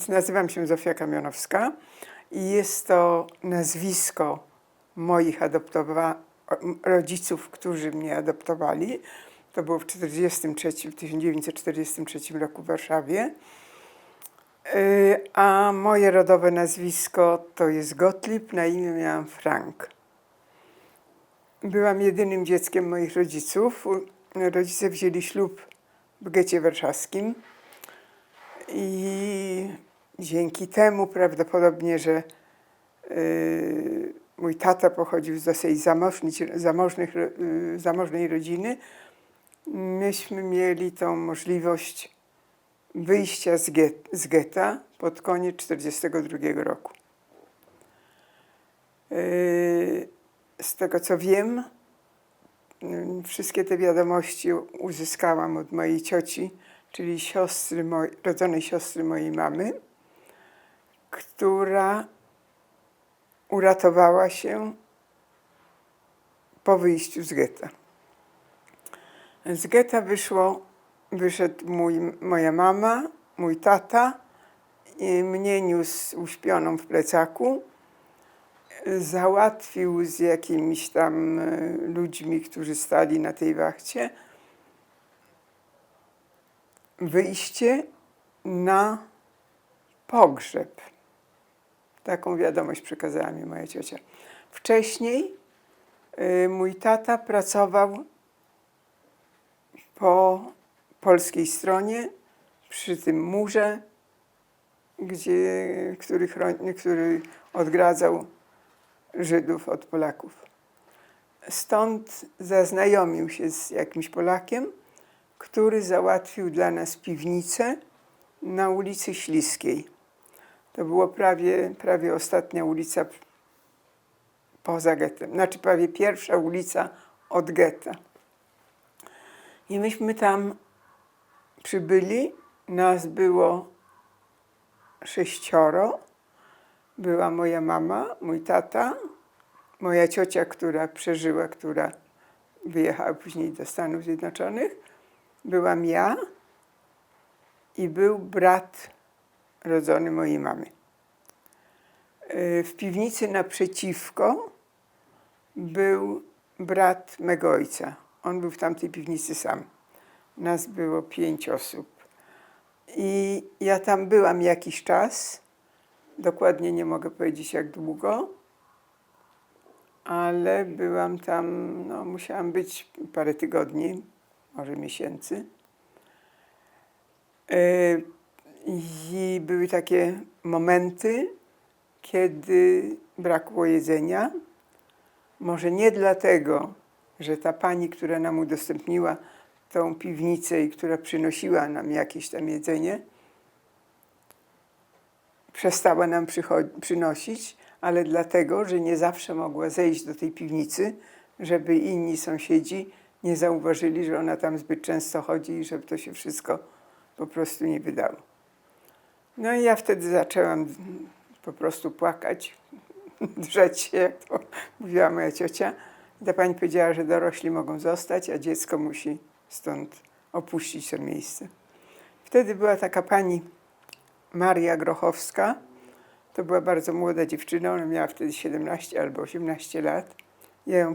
Nazywam się Zofia Kamionowska i jest to nazwisko moich rodziców, którzy mnie adoptowali. To było w 1943 roku w Warszawie. A moje rodowe nazwisko to jest Gottlieb, na imię miałam Frank. Byłam jedynym dzieckiem moich rodziców. Rodzice wzięli ślub w getcie warszawskim i dzięki temu prawdopodobnie, że mój tata pochodził z dosyć zamożnej rodziny, myśmy mieli tą możliwość wyjścia z getta pod koniec 1942 roku. Z tego co wiem, wszystkie te wiadomości uzyskałam od mojej cioci, czyli rodzonej siostry mojej mamy, która uratowała się po wyjściu z getta. Z getta wyszedł moja mama, mój tata i mnie niósł uśpioną w plecaku. Załatwił z jakimiś tam ludźmi, którzy stali na tej wachcie, wyjście na pogrzeb. Taką wiadomość przekazała mi moja ciocia. Wcześniej mój tata pracował po polskiej stronie, przy tym murze, który odgradzał Żydów od Polaków. Stąd zaznajomił się z jakimś Polakiem, który załatwił dla nas piwnicę na ulicy Śliskiej. To była prawie ostatnia ulica poza gettem, znaczy prawie pierwsza ulica od getta. I myśmy tam przybyli, nas było 6. Była moja mama, mój tata, moja ciocia, która przeżyła, która wyjechała później do Stanów Zjednoczonych, byłam ja i był brat rodzony mojej mamy. W piwnicy naprzeciwko był brat mego ojca. On był w tamtej piwnicy sam. Nas było 5 osób. I ja tam byłam jakiś czas. Dokładnie nie mogę powiedzieć jak długo, ale byłam tam, musiałam być parę tygodni, może miesięcy. I były takie momenty, kiedy brakło jedzenia. Może nie dlatego, że ta pani, która nam udostępniła tą piwnicę i która przynosiła nam jakieś tam jedzenie, przestała nam przynosić, ale dlatego, że nie zawsze mogła zejść do tej piwnicy, żeby inni sąsiedzi nie zauważyli, że ona tam zbyt często chodzi i żeby to się wszystko po prostu nie wydało. No i ja wtedy zaczęłam po prostu płakać, drzeć się, jak to mówiła moja ciocia. I ta pani powiedziała, że dorośli mogą zostać, a dziecko musi stąd opuścić to miejsce. Wtedy była taka pani Maria Grochowska. To była bardzo młoda dziewczyna, ona miała wtedy 17 albo 18 lat. Ja ją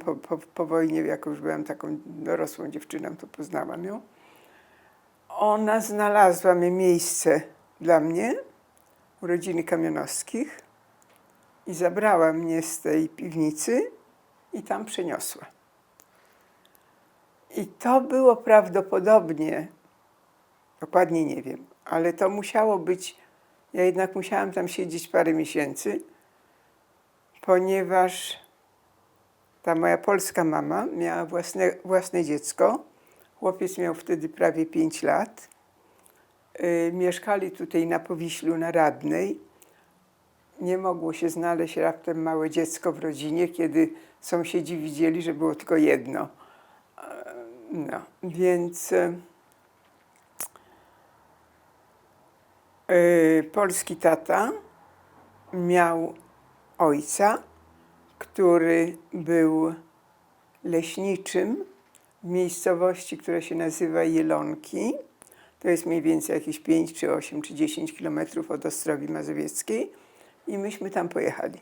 po wojnie, jako już byłam taką dorosłą dziewczyną, to poznałam ją. Ona znalazła mi miejsce dla mnie u rodziny Kamionowskich i zabrała mnie z tej piwnicy i tam przeniosła. I to było prawdopodobnie, dokładnie nie wiem, ale to musiało być, ja jednak musiałam tam siedzieć parę miesięcy, ponieważ ta moja polska mama miała własne dziecko. Chłopiec miał wtedy prawie 5 lat. Mieszkali tutaj na Powiślu, na Radnej. Nie mogło się znaleźć raptem małe dziecko w rodzinie, kiedy sąsiedzi widzieli, że było tylko jedno. No, więc polski tata miał ojca, który był leśniczym w miejscowości, która się nazywa Jelonki. To jest mniej więcej jakieś 5 czy 8 czy 10 kilometrów od Ostrowi Mazowieckiej i myśmy tam pojechali.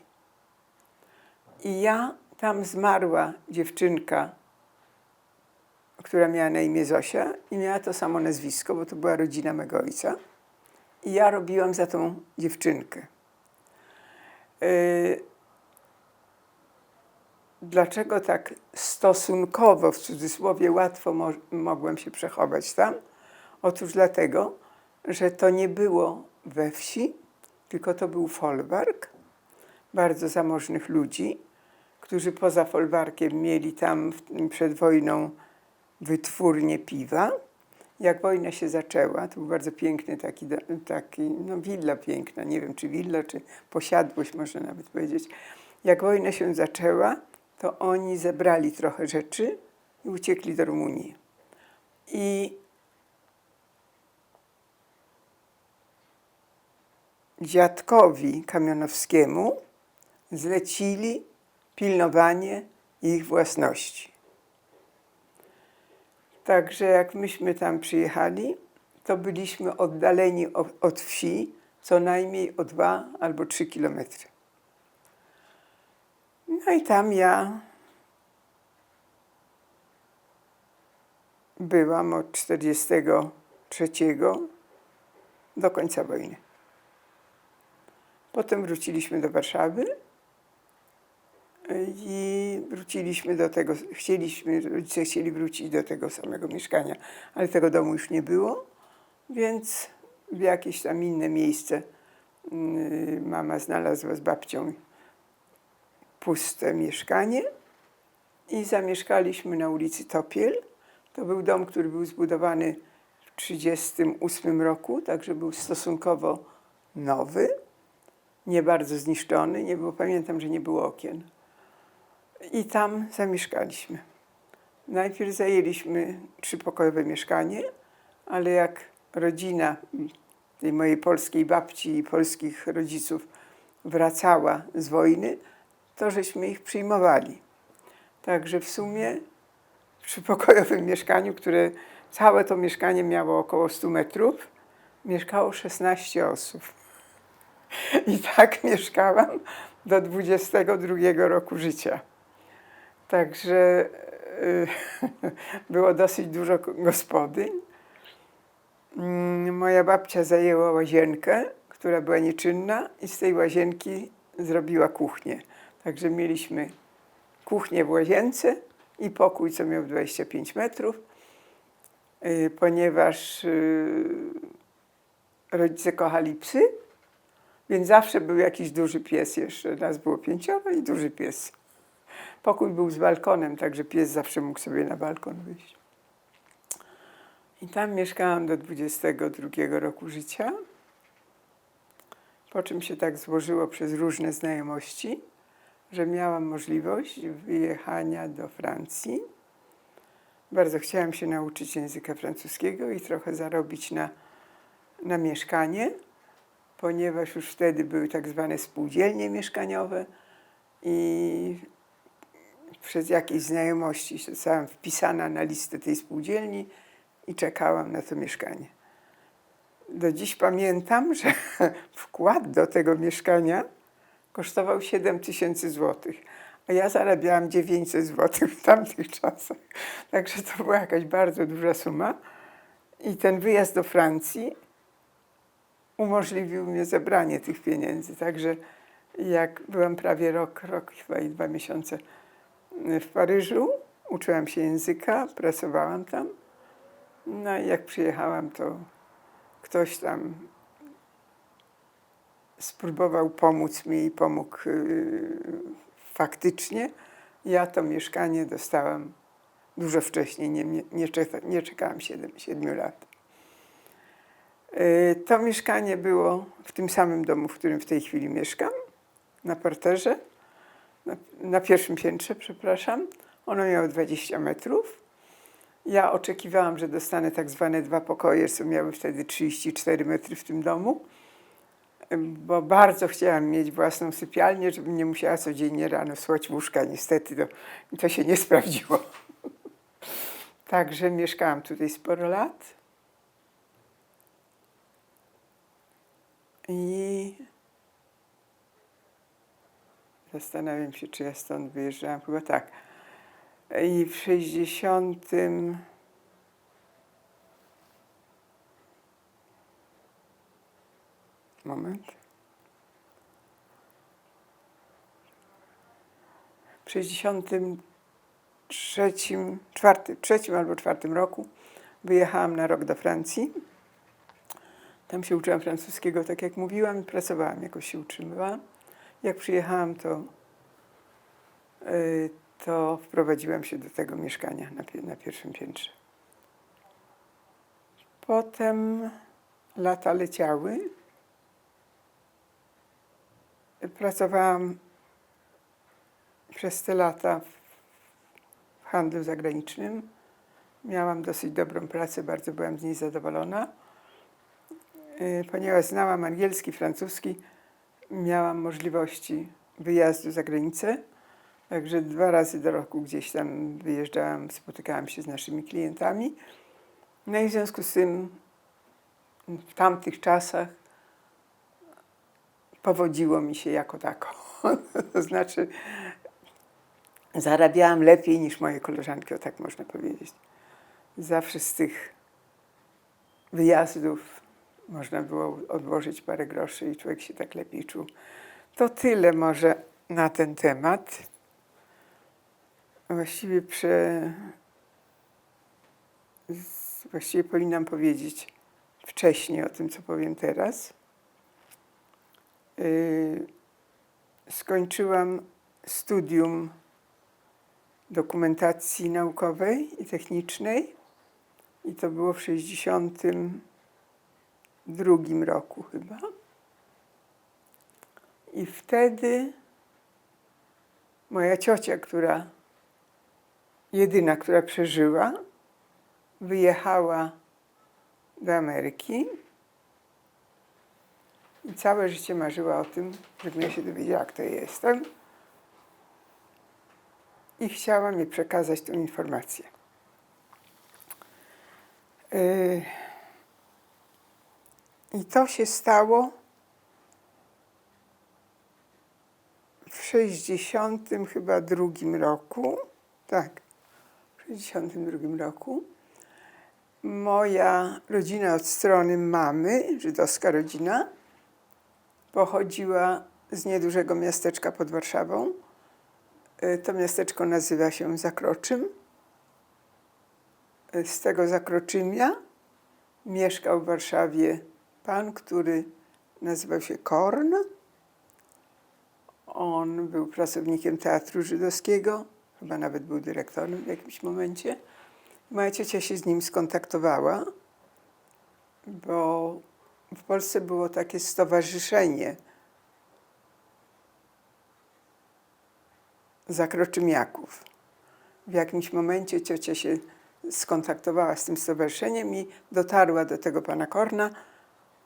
I tam zmarła dziewczynka, która miała na imię Zosia i miała to samo nazwisko, bo to była rodzina mego ojca. I ja robiłam za tą dziewczynkę. Dlaczego tak stosunkowo, w cudzysłowie, łatwo mogłem się przechować tam? Otóż dlatego, że to nie było we wsi, tylko to był folwark bardzo zamożnych ludzi, którzy poza folwarkiem mieli tam przed wojną wytwórnię piwa. Jak wojna się zaczęła, to był bardzo piękny taki willa piękna, nie wiem czy willa, czy posiadłość można nawet powiedzieć. Jak wojna się zaczęła, to oni zebrali trochę rzeczy i uciekli do Rumunii. I dziadkowi Kamionowskiemu zlecili pilnowanie ich własności. Także jak myśmy tam przyjechali, to byliśmy oddaleni od wsi co najmniej o 2 albo 3 kilometry. No i tam ja byłam od 1943 do końca wojny. Potem wróciliśmy do Warszawy i wróciliśmy do tego, rodzice chcieli wrócić do tego samego mieszkania, ale tego domu już nie było, więc w jakieś tam inne miejsce mama znalazła z babcią puste mieszkanie i zamieszkaliśmy na ulicy Topiel. To był dom, który był zbudowany w 1938 roku, także był stosunkowo nowy, nie bardzo zniszczony, pamiętam, że nie było okien. I tam zamieszkaliśmy. Najpierw zajęliśmy 3-pokojowe mieszkanie, ale jak rodzina tej mojej polskiej babci i polskich rodziców wracała z wojny, to żeśmy ich przyjmowali. Także w sumie w 3-pokojowym mieszkaniu, które całe to mieszkanie miało około 100 metrów, mieszkało 16 osób. I tak mieszkałam do 22 roku życia. Także było dosyć dużo gospodyń. Moja babcia zajęła łazienkę, która była nieczynna i z tej łazienki zrobiła kuchnię. Także mieliśmy kuchnię w łazience i pokój, co miał 25 metrów, ponieważ rodzice kochali psy, więc zawsze był jakiś duży pies jeszcze. Nas było 5 i duży pies. Pokój był z balkonem, także pies zawsze mógł sobie na balkon wyjść. I tam mieszkałam do 22 roku życia, po czym się tak złożyło przez różne znajomości, że miałam możliwość wyjechania do Francji. Bardzo chciałam się nauczyć języka francuskiego i trochę zarobić na mieszkanie, ponieważ już wtedy były tak zwane spółdzielnie mieszkaniowe i przez jakieś znajomości zostałam wpisana na listę tej spółdzielni i czekałam na to mieszkanie. Do dziś pamiętam, że wkład do tego mieszkania kosztował 7 000 złotych, a ja zarabiałam 900 złotych w tamtych czasach. Także to była jakaś bardzo duża suma. I ten wyjazd do Francji umożliwił mi zebranie tych pieniędzy. Także jak byłam prawie rok chyba i 2 miesiące w Paryżu, uczyłam się języka, pracowałam tam. No i jak przyjechałam, to ktoś tam spróbował pomóc mi i pomógł faktycznie. Ja to mieszkanie dostałam dużo wcześniej, nie czekałam 7 lat. To mieszkanie było w tym samym domu, w którym w tej chwili mieszkam, na parterze, na pierwszym piętrze, przepraszam. Ono miało 20 metrów. Ja oczekiwałam, że dostanę tak zwane 2 pokoje, co miały wtedy 34 metry w tym domu, bo bardzo chciałam mieć własną sypialnię, żebym nie musiała codziennie rano słać łóżka. Niestety to się nie sprawdziło. Także mieszkałam tutaj sporo lat. I zastanawiam się, czy ja stąd wyjeżdżałam. Chyba tak. I w 60. Moment. W 63 albo 4 roku wyjechałam na rok do Francji. Tam się uczyłam francuskiego, tak jak mówiłam, i pracowałam, jakoś się utrzymywałam. Jak przyjechałam, to wprowadziłam się do tego mieszkania na pierwszym piętrze. Potem lata leciały. Pracowałam przez te lata w handlu zagranicznym. Miałam dosyć dobrą pracę, bardzo byłam z niej zadowolona. Ponieważ znałam angielski, francuski, miałam możliwości wyjazdu za granicę. Także 2 razy do roku gdzieś tam wyjeżdżałam, spotykałam się z naszymi klientami. No i w związku z tym w tamtych czasach powodziło mi się jako tako. To znaczy zarabiałam lepiej niż moje koleżanki, o tak można powiedzieć. Zawsze z tych wyjazdów można było odłożyć parę groszy i człowiek się tak lepiej czuł. To tyle może na ten temat. Właściwie powinnam powiedzieć wcześniej o tym, co powiem teraz. Skończyłam studium dokumentacji naukowej i technicznej i to było w 62 roku chyba. I wtedy moja ciocia, jedyna, która przeżyła, wyjechała do Ameryki i całe życie marzyła o tym, żebym ja się dowiedziała, kto ja jestem. I chciała mi przekazać tę informację. I to się stało w 62 roku. Tak, w 62 roku. Moja rodzina od strony mamy, żydowska rodzina, pochodziła z niedużego miasteczka pod Warszawą. To miasteczko nazywa się Zakroczym. Z tego Zakroczymia mieszkał w Warszawie pan, który nazywał się Korn. On był pracownikiem Teatru Żydowskiego, chyba nawet był dyrektorem w jakimś momencie. Moja ciocia się z nim skontaktowała, bo w Polsce było takie stowarzyszenie zakroczymiaków. W jakimś momencie ciocia się skontaktowała z tym stowarzyszeniem i dotarła do tego pana Korna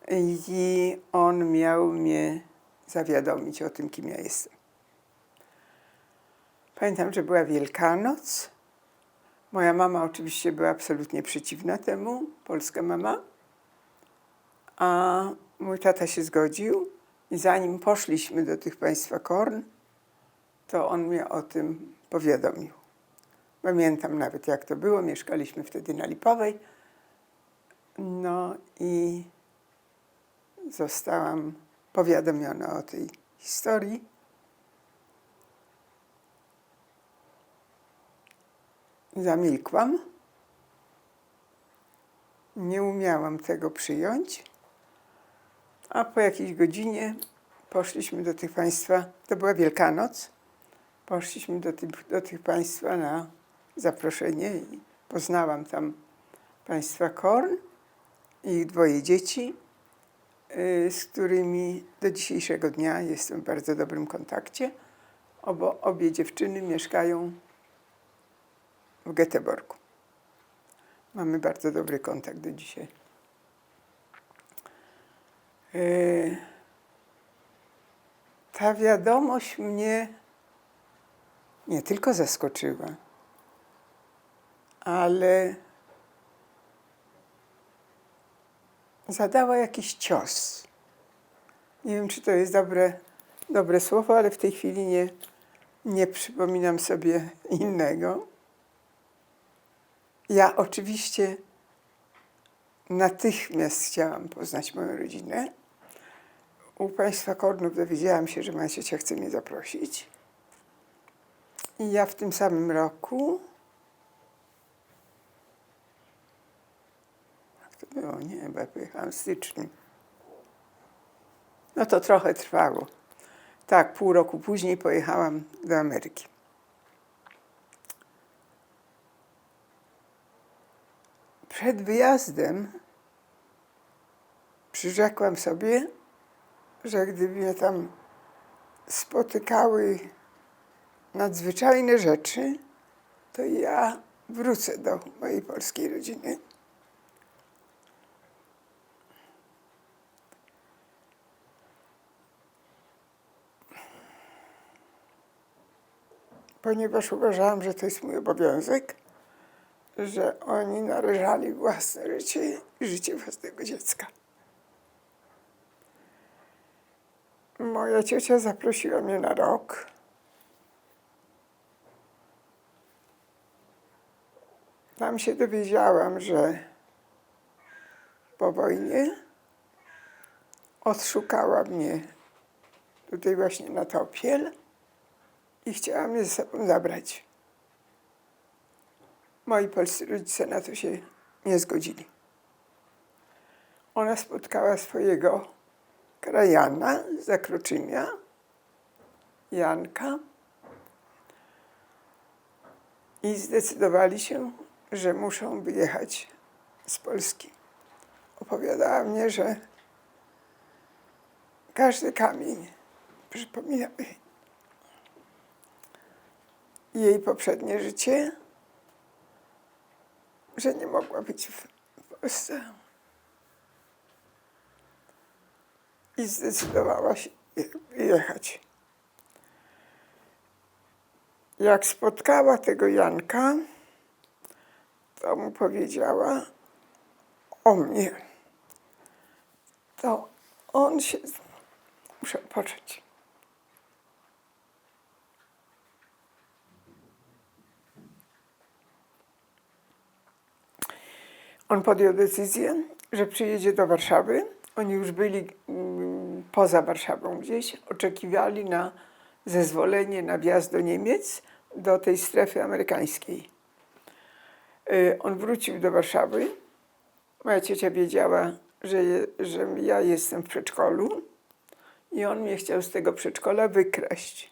i on miał mnie zawiadomić o tym, kim ja jestem. Pamiętam, że była Wielkanoc. Moja mama oczywiście była absolutnie przeciwna temu, polska mama, a mój tata się zgodził i zanim poszliśmy do tych państwa Korn, to on mnie o tym powiadomił. Pamiętam nawet, jak to było. Mieszkaliśmy wtedy na Lipowej. No i zostałam powiadomiona o tej historii. Zamilkłam. Nie umiałam tego przyjąć. A po jakiejś godzinie poszliśmy do tych państwa, to była Wielkanoc, poszliśmy do tych państwa na zaproszenie i poznałam tam państwa Korn i ich 2 dzieci, z którymi do dzisiejszego dnia jestem w bardzo dobrym kontakcie. Obie dziewczyny mieszkają w Göteborgu. Mamy bardzo dobry kontakt do dzisiaj. Ta wiadomość mnie nie tylko zaskoczyła, ale zadała jakiś cios. Nie wiem, czy to jest dobre słowo, ale w tej chwili nie przypominam sobie innego. Ja oczywiście natychmiast chciałam poznać moją rodzinę. U państwa Kornów dowiedziałam się, że moja ciocia chce mnie zaprosić. I ja w tym samym roku, jak to było, nie, bo ja pojechałam w styczniu. No to trochę trwało. Tak, pół roku później pojechałam do Ameryki. Przed wyjazdem przyrzekłam sobie, że gdyby mnie tam spotykały nadzwyczajne rzeczy, to ja wrócę do mojej polskiej rodziny. Ponieważ uważałam, że to jest mój obowiązek, że oni narażali własne życie i życie własnego dziecka. Moja ciocia zaprosiła mnie na rok. Tam się dowiedziałam, że po wojnie odszukała mnie tutaj właśnie na Topiel i chciała mnie ze sobą zabrać. Moi polscy rodzice na to się nie zgodzili. Ona spotkała swojego krajana z Zakroczymia, Janka, i zdecydowali się, że muszą wyjechać z Polski. Opowiadała mnie, że każdy kamień przypominał jej poprzednie życie, że nie mogła być w Polsce. I zdecydowała się wyjechać. Jak spotkała tego Janka, to mu powiedziała o mnie. To on się... Muszę począć. On podjął decyzję, że przyjedzie do Warszawy. Oni już byli poza Warszawą gdzieś, oczekiwali na zezwolenie na wjazd do Niemiec, do tej strefy amerykańskiej. On wrócił do Warszawy. Moja ciocia wiedziała, że ja jestem w przedszkolu i on mnie chciał z tego przedszkola wykraść,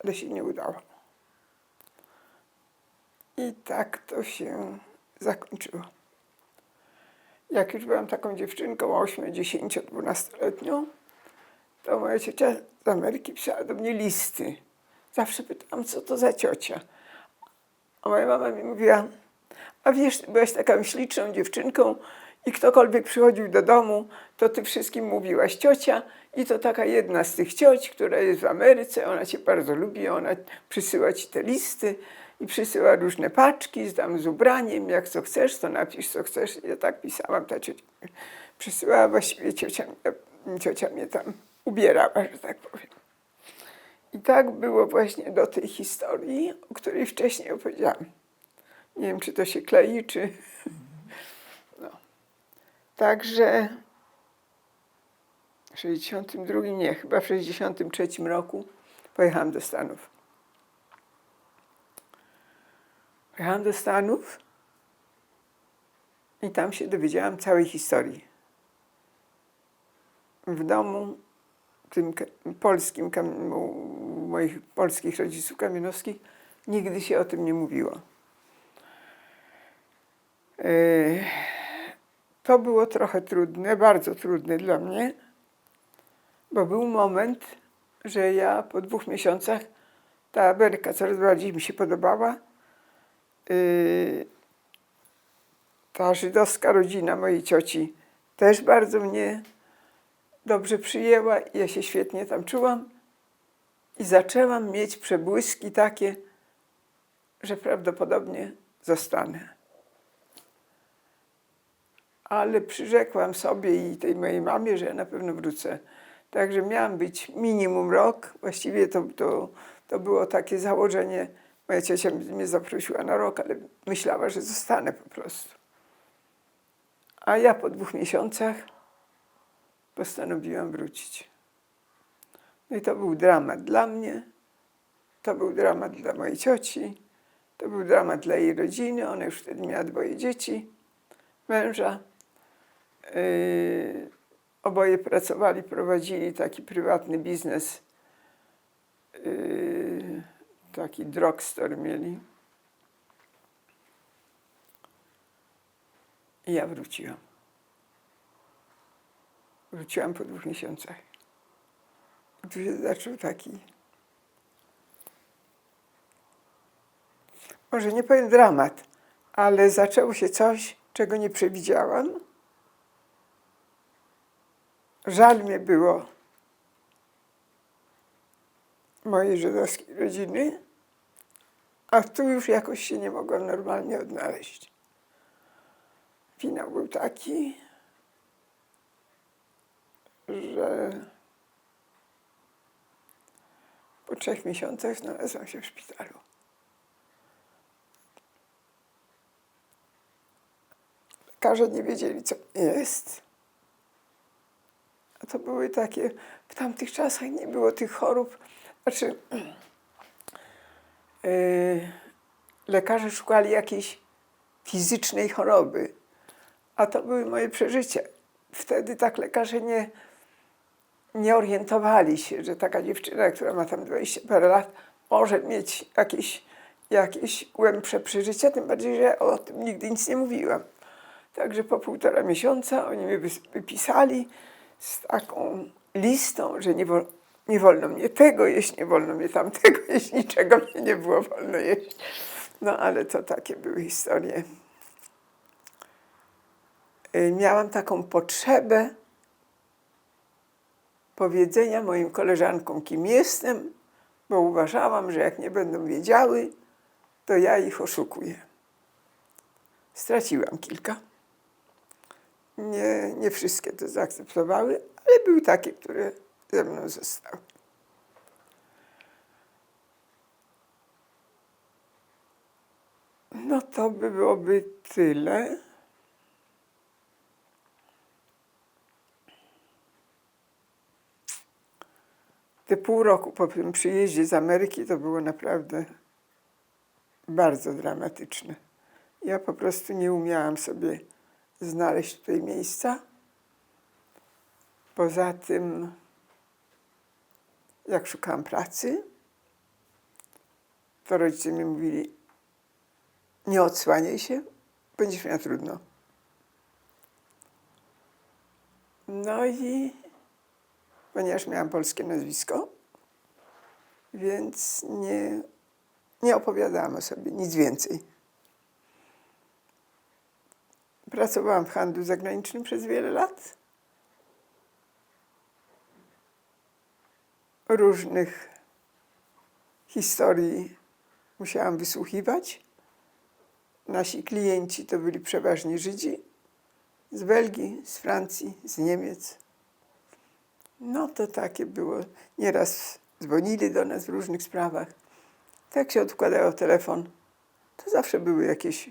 ale się nie udało. I tak to się zakończyło. Jak już byłam taką dziewczynką 8, 10, 12-letnią, to moja ciocia z Ameryki pisała do mnie listy. Zawsze pytałam, co to za ciocia. A moja mama mi mówiła, a wiesz, ty byłaś taką śliczną dziewczynką i ktokolwiek przychodził do domu, to ty wszystkim mówiłaś ciocia i to taka jedna z tych cioć, która jest w Ameryce, ona cię bardzo lubi, ona przysyła ci te listy i przysyła różne paczki tam z ubraniem, jak co chcesz, to napisz co chcesz. Ja tak pisałam, ta ciocia przysyłała, właściwie ciocia mnie tam ubierała, że tak powiem. I tak było właśnie do tej historii, o której wcześniej opowiedziałam. Nie wiem, czy to się klei, czy... No. Także w 62, nie, chyba w 63 roku pojechałam do Stanów. Pojechałam do Stanów i tam się dowiedziałam całej historii. W domu tym polskim, u moich polskich rodziców kamionowskich, nigdy się o tym nie mówiło. To było trochę trudne, bardzo trudne dla mnie, bo był moment, że ja po 2 miesiącach, ta Ameryka coraz bardziej mi się podobała. Ta żydowska rodzina mojej cioci też bardzo mnie dobrze przyjęła i ja się świetnie tam czułam. I zaczęłam mieć przebłyski takie, że prawdopodobnie zostanę. ale przyrzekłam sobie i tej mojej mamie, że ja na pewno wrócę. Także miałam być minimum rok. Właściwie to było takie założenie. Moja ciocia mnie zaprosiła na rok, ale myślała, że zostanę po prostu. A ja po 2 miesiącach postanowiłam wrócić. No i to był dramat dla mnie, to był dramat dla mojej cioci, to był dramat dla jej rodziny. Ona już wtedy miała 2 dzieci, męża. Oboje pracowali, prowadzili taki prywatny biznes, taki drugstore mieli. I ja wróciłam. Wróciłam po 2 miesiącach. I tu się zaczął taki, może nie powiem dramat, ale zaczęło się coś, czego nie przewidziałam. Żal mnie było mojej żydowskiej rodziny, a tu już jakoś się nie mogłam normalnie odnaleźć. Finał był taki, że po 3 miesiącach znalazłam się w szpitalu. Lekarze nie wiedzieli, co jest. A to były takie, w tamtych czasach nie było tych chorób. Znaczy, lekarze szukali jakiejś fizycznej choroby, a to były moje przeżycia. Wtedy tak lekarze nie orientowali się, że taka dziewczyna, która ma tam 20 parę lat, może mieć jakieś głębsze przeżycia, tym bardziej, że ja o tym nigdy nic nie mówiłam. Także po 1,5 miesiąca oni mnie wypisali z taką listą, że nie wolno mnie tego jeść, nie wolno mnie tamtego jeść, niczego mnie nie było wolno jeść. No ale to takie były historie. Miałam taką potrzebę powiedzenia moim koleżankom, kim jestem, bo uważałam, że jak nie będą wiedziały, to ja ich oszukuję. Straciłam kilka. Nie wszystkie to zaakceptowały, ale były takie, które ze mną zostały. No to byłoby tyle. Te pół roku po tym przyjeździe z Ameryki to było naprawdę bardzo dramatyczne. Ja po prostu nie umiałam sobie znaleźć tutaj miejsca. Poza tym, jak szukałam pracy, to rodzice mi mówili, nie odsłaniaj się, będziesz miała trudno. No i ponieważ miałam polskie nazwisko, więc nie opowiadałam o sobie nic więcej. Pracowałam w handlu zagranicznym przez wiele lat. Różnych historii musiałam wysłuchiwać. Nasi klienci to byli przeważnie Żydzi z Belgii, z Francji, z Niemiec. No to takie było. Nieraz dzwonili do nas w różnych sprawach. Tak się odkładało telefon. To zawsze były jakieś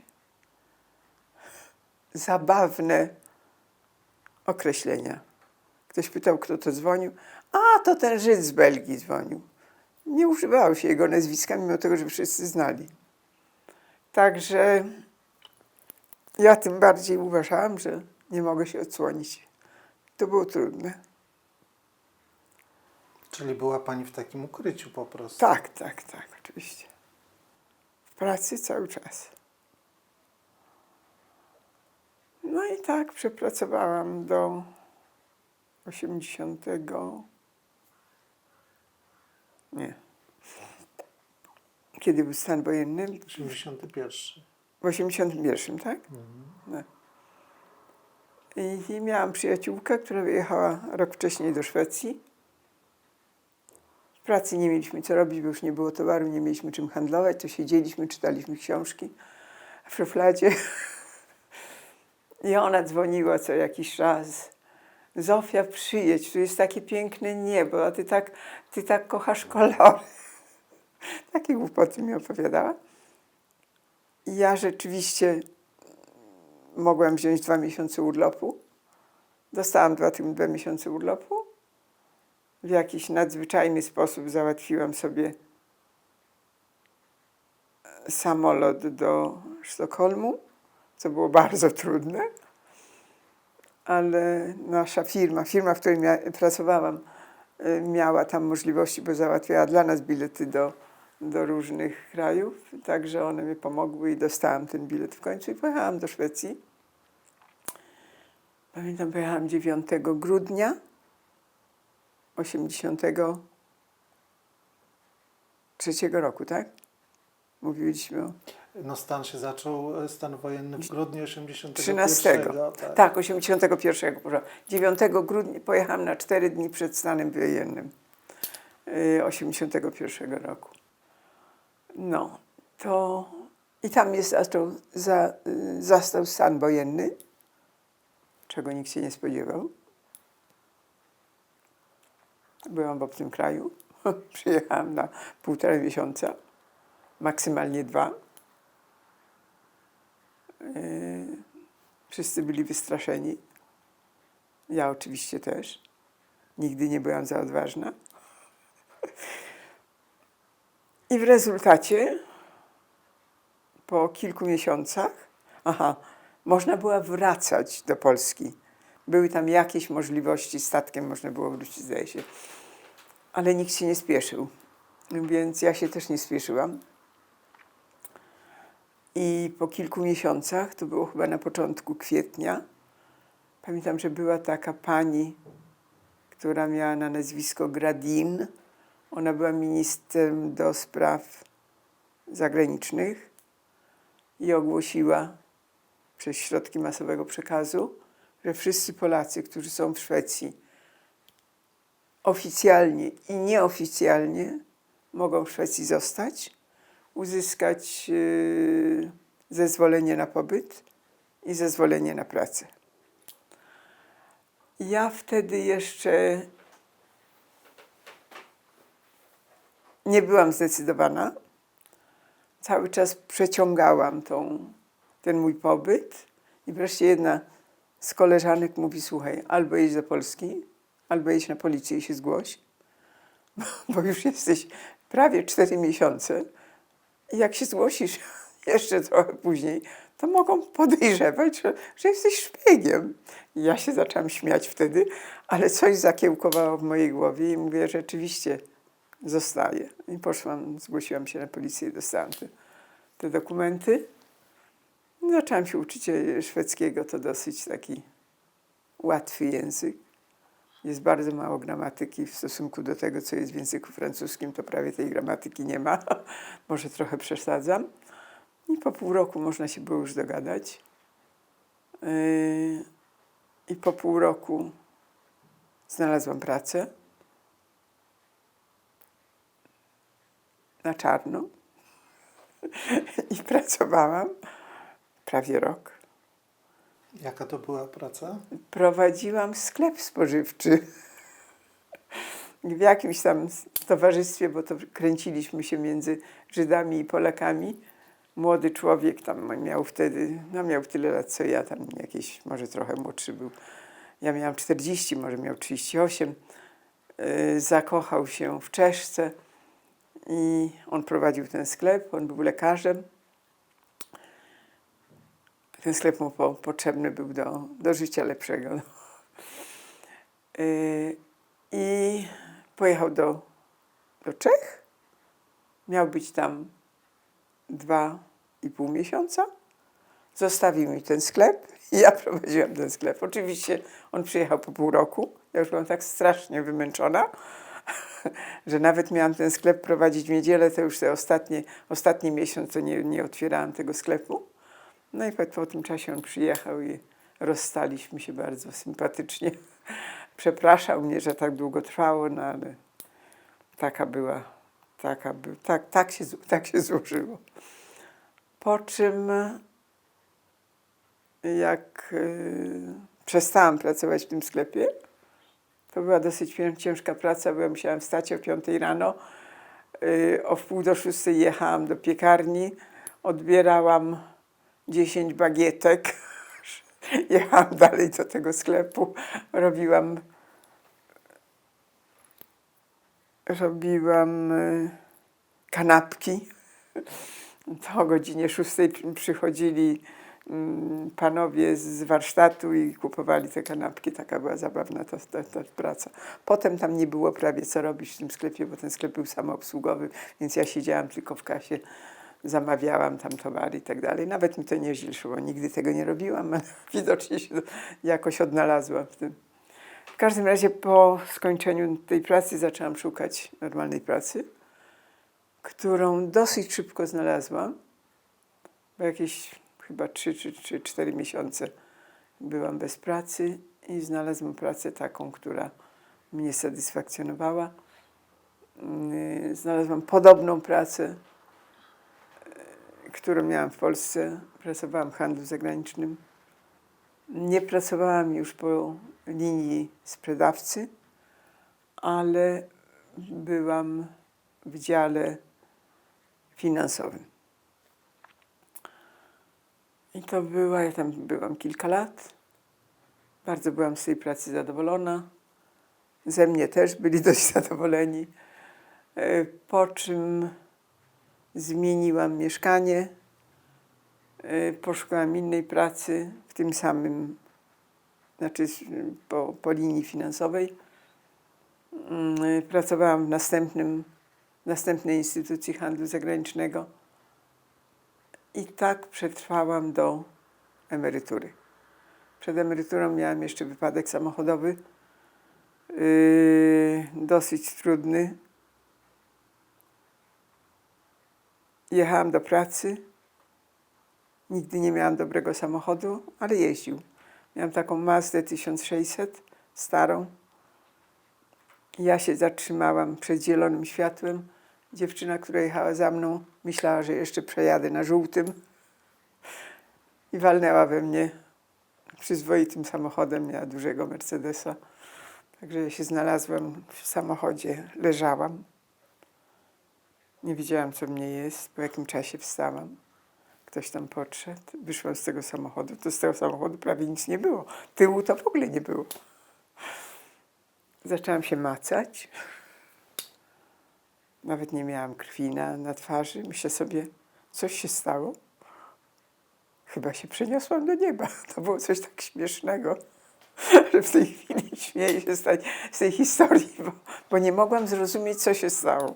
zabawne określenia. Ktoś pytał, kto to dzwonił. A, to ten Żyd z Belgii dzwonił. Nie używało się jego nazwiska, mimo tego, że wszyscy znali. Także ja tym bardziej uważałam, że nie mogę się odsłonić. To było trudne. Czyli była pani w takim ukryciu po prostu? Tak, oczywiście. W pracy cały czas. No i tak przepracowałam do 80. Nie. Kiedy był stan wojenny? 81. W 81, tak? No. I miałam przyjaciółkę, która wyjechała rok wcześniej do Szwecji. W pracy nie mieliśmy co robić, bo już nie było towaru, nie mieliśmy czym handlować, to siedzieliśmy, czytaliśmy książki w szufladzie. I ona dzwoniła co jakiś czas. Zofia, przyjedź, tu jest takie piękne niebo, a ty tak kochasz kolory. Takie głupoty mi opowiadała. I ja rzeczywiście mogłam wziąć 2 miesiące urlopu. Dostałam 2 miesiące urlopu. W jakiś nadzwyczajny sposób załatwiłam sobie samolot do Sztokholmu, co było bardzo trudne. Ale nasza firma, w której pracowałam, miała tam możliwości, bo załatwiała dla nas bilety do różnych krajów. Także one mi pomogły i dostałam ten bilet w końcu i pojechałam do Szwecji. Pamiętam, pojechałam 9 grudnia 83 roku, tak? Mówiliśmy o No stan wojenny w grudniu 81. 13. Tak, 81. 9 grudnia pojechałam na 4 dni przed stanem wojennym 81 roku. No, to i tam mnie zastał stan wojenny, czego nikt się nie spodziewał. Byłam w obcym kraju. Przyjechałam na 1,5 miesiąca, maksymalnie 2. Wszyscy byli wystraszeni. Ja oczywiście też. Nigdy nie byłam za odważna. I w rezultacie po kilku miesiącach, można było wracać do Polski. Były tam jakieś możliwości, statkiem można było wrócić, zdaje się. Ale nikt się nie spieszył, więc ja się też nie spieszyłam. I po kilku miesiącach, to było chyba na początku kwietnia, pamiętam, że była taka pani, która miała na nazwisko Gradin. Ona była ministrem do spraw zagranicznych i ogłosiła przez środki masowego przekazu, że wszyscy Polacy, którzy są w Szwecji, oficjalnie i nieoficjalnie mogą w Szwecji zostać, uzyskać zezwolenie na pobyt i zezwolenie na pracę. Ja wtedy jeszcze nie byłam zdecydowana. Cały czas przeciągałam ten mój pobyt i wreszcie jedna z koleżanek mówi: słuchaj, albo jedź do Polski, albo jedź na policję i się zgłoś, bo już jesteś prawie 4 miesiące i jak się zgłosisz jeszcze trochę później, to mogą podejrzewać, że jesteś szpiegiem. I ja się zaczęłam śmiać wtedy, ale coś zakiełkowało w mojej głowie i mówię: rzeczywiście zostaję. I poszłam, zgłosiłam się na policję i dostałam te dokumenty. Zaczęłam się uczyć szwedzkiego, to dosyć taki łatwy język. Jest bardzo mało gramatyki w stosunku do tego, co jest w języku francuskim, to prawie tej gramatyki nie ma. Może trochę przesadzam. I po pół roku można się było już dogadać. I po pół roku znalazłam pracę na czarno i pracowałam prawie rok. Jaka to była praca? Prowadziłam sklep spożywczy w jakimś tam towarzystwie, bo to kręciliśmy się między Żydami i Polakami. Młody człowiek tam miał wtedy, miał tyle lat co ja, tam jakieś, może trochę młodszy był. Ja miałam 40, może miał 38. Zakochał się w Czeszce i on prowadził ten sklep, on był lekarzem. Ten sklep mu potrzebny był do życia lepszego. I pojechał do Czech. Miał być tam 2,5 miesiąca. Zostawił mi ten sklep i ja prowadziłam ten sklep. Oczywiście on przyjechał po pół roku. Ja już byłam tak strasznie wymęczona, że nawet miałam ten sklep prowadzić w niedzielę, to już te ostatni miesiąc to nie otwierałam tego sklepu. No i po tym czasie on przyjechał i rozstaliśmy się bardzo sympatycznie. Przepraszał mnie, że tak długo trwało, no ale tak się złożyło. Po czym jak przestałam pracować w tym sklepie, to była dosyć ciężka praca, bo ja musiałam wstać o 5 rano, o 5:45 jechałam do piekarni, odbierałam 10 bagietek, jechałam dalej do tego sklepu, robiłam kanapki. To o godzinie 6 przychodzili panowie z warsztatu i kupowali te kanapki. Taka była zabawna ta praca. Potem tam nie było prawie co robić w tym sklepie, bo ten sklep był samoobsługowy, więc ja siedziałam tylko w kasie, zamawiałam tam towary i tak dalej. Nawet mi to nieźle szło, nigdy tego nie robiłam, ale widocznie się jakoś odnalazłam w tym. W każdym razie po skończeniu tej pracy zaczęłam szukać normalnej pracy, którą dosyć szybko znalazłam, bo jakieś chyba 3 czy 4 miesiące byłam bez pracy i znalazłam pracę taką, która mnie satysfakcjonowała. Znalazłam podobną pracę, którą miałam w Polsce. Pracowałam w handlu zagranicznym. Nie pracowałam już po linii sprzedawcy, ale byłam w dziale finansowym. I to ja tam byłam kilka lat. Bardzo byłam z tej pracy zadowolona. Ze mnie też byli dość zadowoleni. Po czym zmieniłam mieszkanie, poszukałam innej pracy w tym samym, znaczy po linii finansowej. Pracowałam w następnej instytucji handlu zagranicznego i tak przetrwałam do emerytury. Przed emeryturą miałam jeszcze wypadek samochodowy, dosyć trudny. Jechałam do pracy. Nigdy nie miałam dobrego samochodu, ale jeździł. Miałam taką Mazdę 1600, starą. Ja się zatrzymałam przed zielonym światłem. Dziewczyna, która jechała za mną, myślała, że jeszcze przejadę na żółtym i walnęła we mnie przyzwoitym samochodem. Miała dużego Mercedesa. Także ja się znalazłam w samochodzie, leżałam. Nie wiedziałam, co mnie jest. Po jakim czasie wstałam. Ktoś tam podszedł. Wyszłam z tego samochodu. To z tego samochodu prawie nic nie było. Tyłu to w ogóle nie było. Zaczęłam się macać. Nawet nie miałam krwi na twarzy. Myślę sobie, coś się stało. Chyba się przeniosłam do nieba. To było coś tak śmiesznego, że w tej chwili śmieję się z tej historii, bo nie mogłam zrozumieć, co się stało.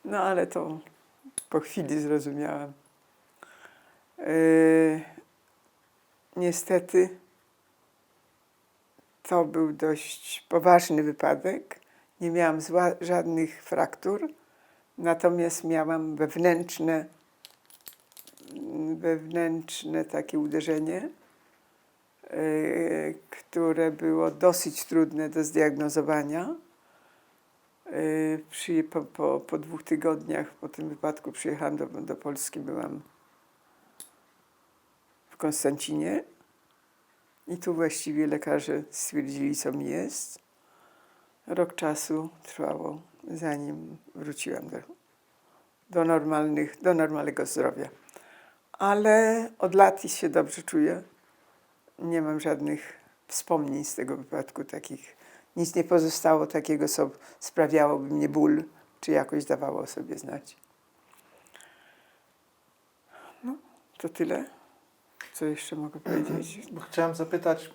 No ale to po chwili zrozumiałam. Niestety to był dość poważny wypadek. Nie miałam żadnych fraktur, natomiast miałam wewnętrzne takie uderzenie, które było dosyć trudne do zdiagnozowania. Po 2 tygodniach po tym wypadku przyjechałam do Polski, byłam w Konstancinie i tu właściwie lekarze stwierdzili, co mi jest. Rok czasu trwało, zanim wróciłam do normalnego zdrowia. Ale od lat się dobrze czuję. Nie mam żadnych wspomnień z tego wypadku takich. Nic nie pozostało takiego, co sprawiałoby mnie ból, czy jakoś dawało o sobie znać. No, to tyle. Co jeszcze mogę powiedzieć? Bo chciałem zapytać,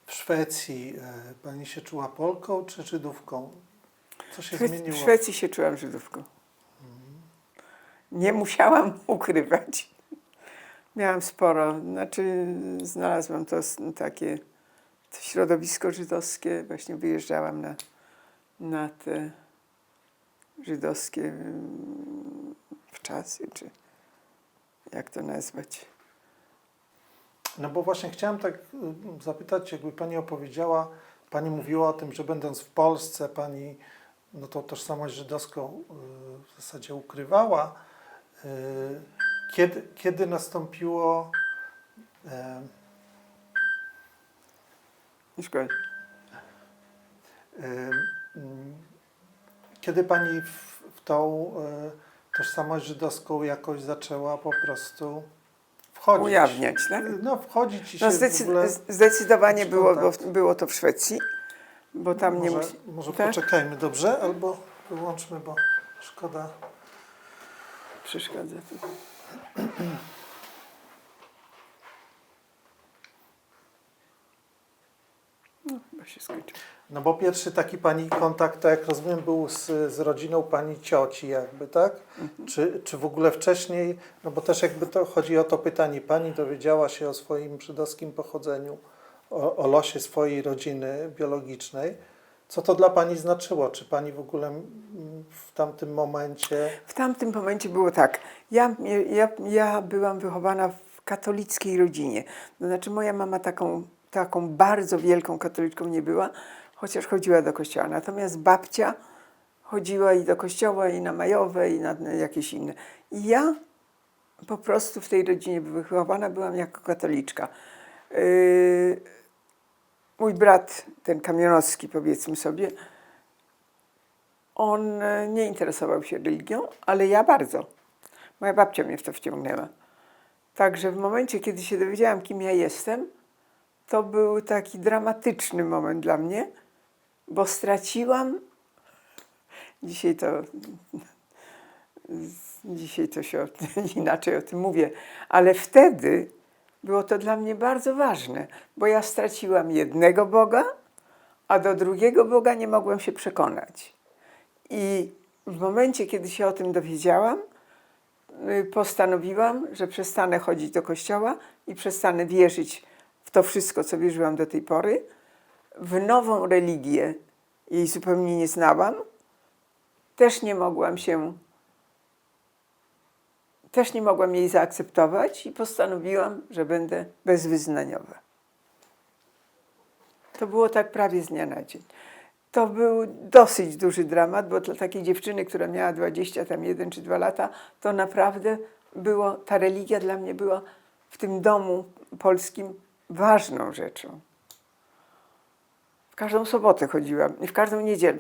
w Szwecji pani się czuła Polką czy Żydówką? Co się zmieniło? W Szwecji się czułam Żydówką. Nie musiałam ukrywać. Miałam sporo, znalazłam takie środowisko żydowskie. Właśnie wyjeżdżałam na te żydowskie wczasy, czy jak to nazwać. No bo właśnie chciałem tak zapytać, jakby pani opowiedziała, pani mówiła o tym, że będąc w Polsce, pani tą tożsamość żydowską w zasadzie ukrywała. Kiedy nastąpiło... Nie szkodzi. Kiedy pani w tą tożsamość żydowską jakoś zaczęła po prostu wchodzić? Ujawniać, tak? No, wchodzić i się No w ogóle... zdecydowanie mieć było, kontakt. było to w Szwecji, bo tam nie Może, musi... może tak? poczekajmy, dobrze? Albo wyłączmy, bo szkoda. Przeszkadza to. No, chyba się skończyło. No bo pierwszy taki pani kontakt, tak jak rozumiem, był z rodziną pani cioci jakby, tak? Czy w ogóle wcześniej, no bo też jakby to chodzi o to pytanie, pani dowiedziała się o swoim żydowskim pochodzeniu, o losie swojej rodziny biologicznej. Co to dla pani znaczyło? Czy pani w ogóle w tamtym momencie... W tamtym momencie było tak. Ja byłam wychowana w katolickiej rodzinie. To znaczy moja mama taką bardzo wielką katoliczką nie była, chociaż chodziła do kościoła. Natomiast babcia chodziła i do kościoła, i na majowe, i na jakieś inne. I ja po prostu w tej rodzinie wychowana byłam jako katoliczka. Mój brat, ten Kamionowski, powiedzmy sobie, on nie interesował się religią, ale ja bardzo. Moja babcia mnie w to wciągnęła. Także w momencie, kiedy się dowiedziałam, kim ja jestem, to był taki dramatyczny moment dla mnie, bo straciłam, dzisiaj to się inaczej o tym mówię, ale wtedy było to dla mnie bardzo ważne, bo ja straciłam jednego Boga, a do drugiego Boga nie mogłem się przekonać. I w momencie, kiedy się o tym dowiedziałam, postanowiłam, że przestanę chodzić do kościoła i przestanę wierzyć w to wszystko, co wierzyłam do tej pory. W nową religię jej zupełnie nie znałam. Też nie mogłam jej zaakceptować i postanowiłam, że będę bezwyznaniowa. To było tak prawie z dnia na dzień. To był dosyć duży dramat, bo dla takiej dziewczyny, która miała 21 czy 2 lata, to naprawdę ta religia dla mnie była w tym domu polskim ważną rzeczą. W każdą sobotę chodziłam, w każdą niedzielę,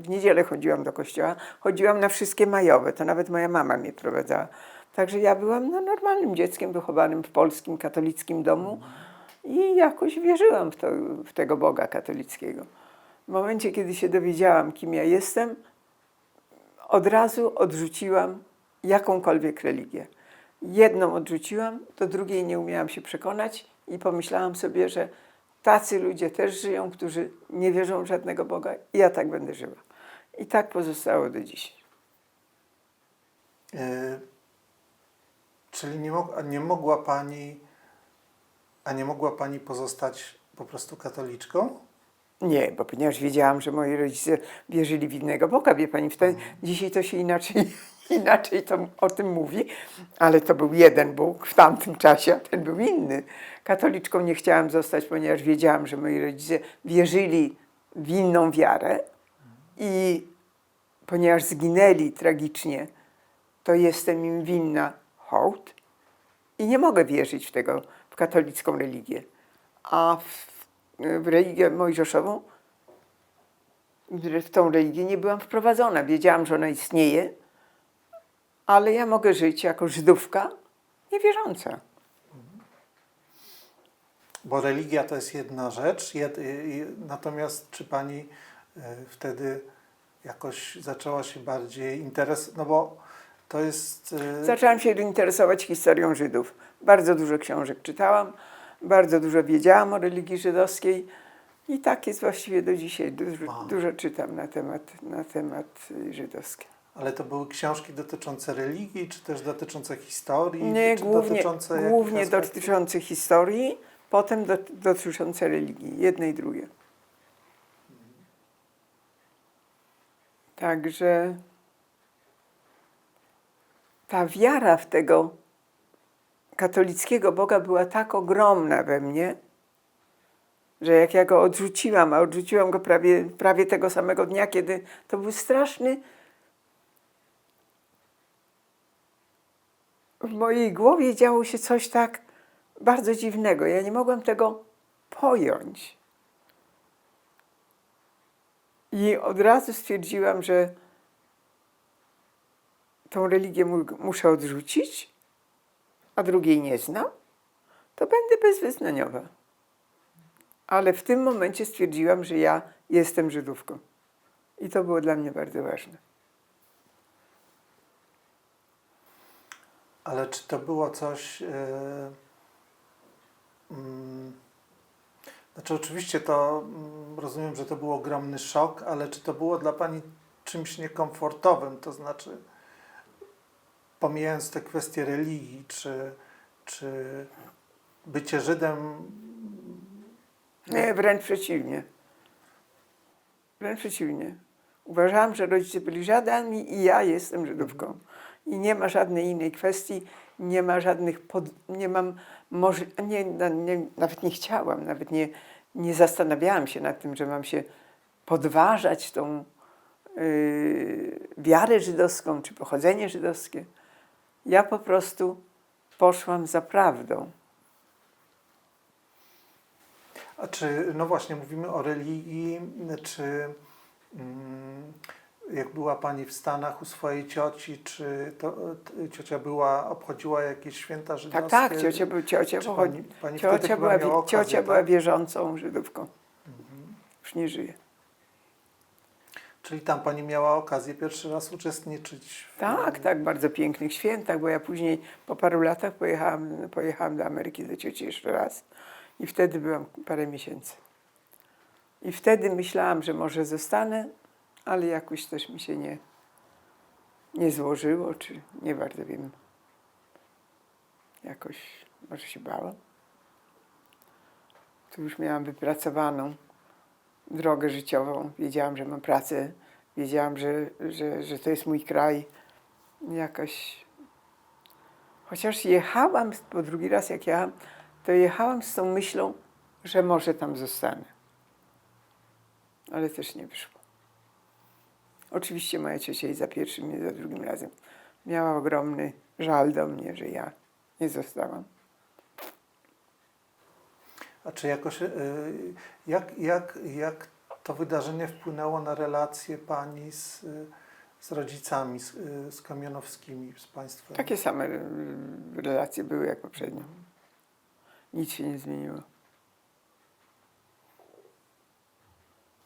w niedzielę chodziłam do kościoła, chodziłam na wszystkie majowe, to nawet moja mama mnie prowadzała. Także ja byłam normalnym dzieckiem wychowanym w polskim, katolickim domu i jakoś wierzyłam w tego Boga katolickiego. W momencie, kiedy się dowiedziałam, kim ja jestem, od razu odrzuciłam jakąkolwiek religię. Jedną odrzuciłam, do drugiej nie umiałam się przekonać i pomyślałam sobie, że tacy ludzie też żyją, którzy nie wierzą w żadnego Boga i ja tak będę żyła. I tak pozostało do dziś. Czyli nie mogła pani pozostać po prostu katoliczką? Nie, bo ponieważ wiedziałam, że moi rodzice wierzyli w innego Boga, wie pani, dzisiaj to się inaczej to o tym mówi, ale to był jeden Bóg w tamtym czasie, a ten był inny. Katoliczką nie chciałam zostać, ponieważ wiedziałam, że moi rodzice wierzyli w inną wiarę i ponieważ zginęli tragicznie, to jestem im winna hołd i nie mogę wierzyć w katolicką religię. A w religię mojżeszową, w tą religię nie byłam wprowadzona. Wiedziałam, że ona istnieje, ale ja mogę żyć jako Żydówka niewierząca. Bo religia to jest jedna rzecz, natomiast czy pani wtedy jakoś zaczęła się bardziej interesować, no bo to jest... Zaczęłam się interesować historią Żydów. Bardzo dużo książek czytałam, bardzo dużo wiedziałam o religii żydowskiej i tak jest właściwie do dzisiaj. Dużo czytam na temat żydowski. Ale to były książki dotyczące religii, czy też dotyczące historii? Nie, czy głównie dotyczące historii, potem dotyczące religii, jednej i drugiej. Także ta wiara w tego katolickiego Boga była tak ogromna we mnie, że jak ja go odrzuciłam, a odrzuciłam go prawie tego samego dnia, kiedy to był straszny w mojej głowie działo się coś tak bardzo dziwnego. Ja nie mogłam tego pojąć. I od razu stwierdziłam, że tą religię muszę odrzucić, a drugiej nie znam, to będę bezwyznaniowa. Ale w tym momencie stwierdziłam, że ja jestem Żydówką. I to było dla mnie bardzo ważne. Ale czy to było coś... Znaczy oczywiście to rozumiem, że to był ogromny szok, ale czy to było dla Pani czymś niekomfortowym? To znaczy, pomijając te kwestie religii, czy bycie Żydem... Nie, wręcz przeciwnie. Wręcz przeciwnie. Uważałam, że rodzice byli Żydami i ja jestem Żydówką. I nie ma żadnej innej kwestii, nie ma żadnych, nawet nie chciałam, nawet nie zastanawiałam się nad tym, że mam się podważać tą wiarę żydowską, czy pochodzenie żydowskie. Ja po prostu poszłam za prawdą. A czy, no właśnie, mówimy o religii, czy jak była Pani w Stanach u swojej cioci, czy to ciocia obchodziła jakieś święta żydowskie? Tak, ciocia była wierzącą Żydówką. Już nie żyje. Czyli tam Pani miała okazję pierwszy raz uczestniczyć w... Tak, bardzo pięknych świętach, bo ja później po paru latach pojechałam do Ameryki do cioci jeszcze raz i wtedy byłam parę miesięcy. I wtedy myślałam, że może zostanę, ale jakoś też mi się nie złożyło, czy nie bardzo wiem. Jakoś może się bałam. Tu już miałam wypracowaną drogę życiową. Wiedziałam, że mam pracę. Wiedziałam, że to jest mój kraj. Jakoś... Chociaż jechałam, po drugi raz jak jechałam, to jechałam z tą myślą, że może tam zostanę. Ale też nie wyszło. Oczywiście moja ciocia i za pierwszym, i za drugim razem miała ogromny żal do mnie, że ja nie zostałam. A czy jakoś, jak to wydarzenie wpłynęło na relacje Pani z rodzicami, z Kamionowskimi, z Państwem? Takie same relacje były jak poprzednio. Nic się nie zmieniło.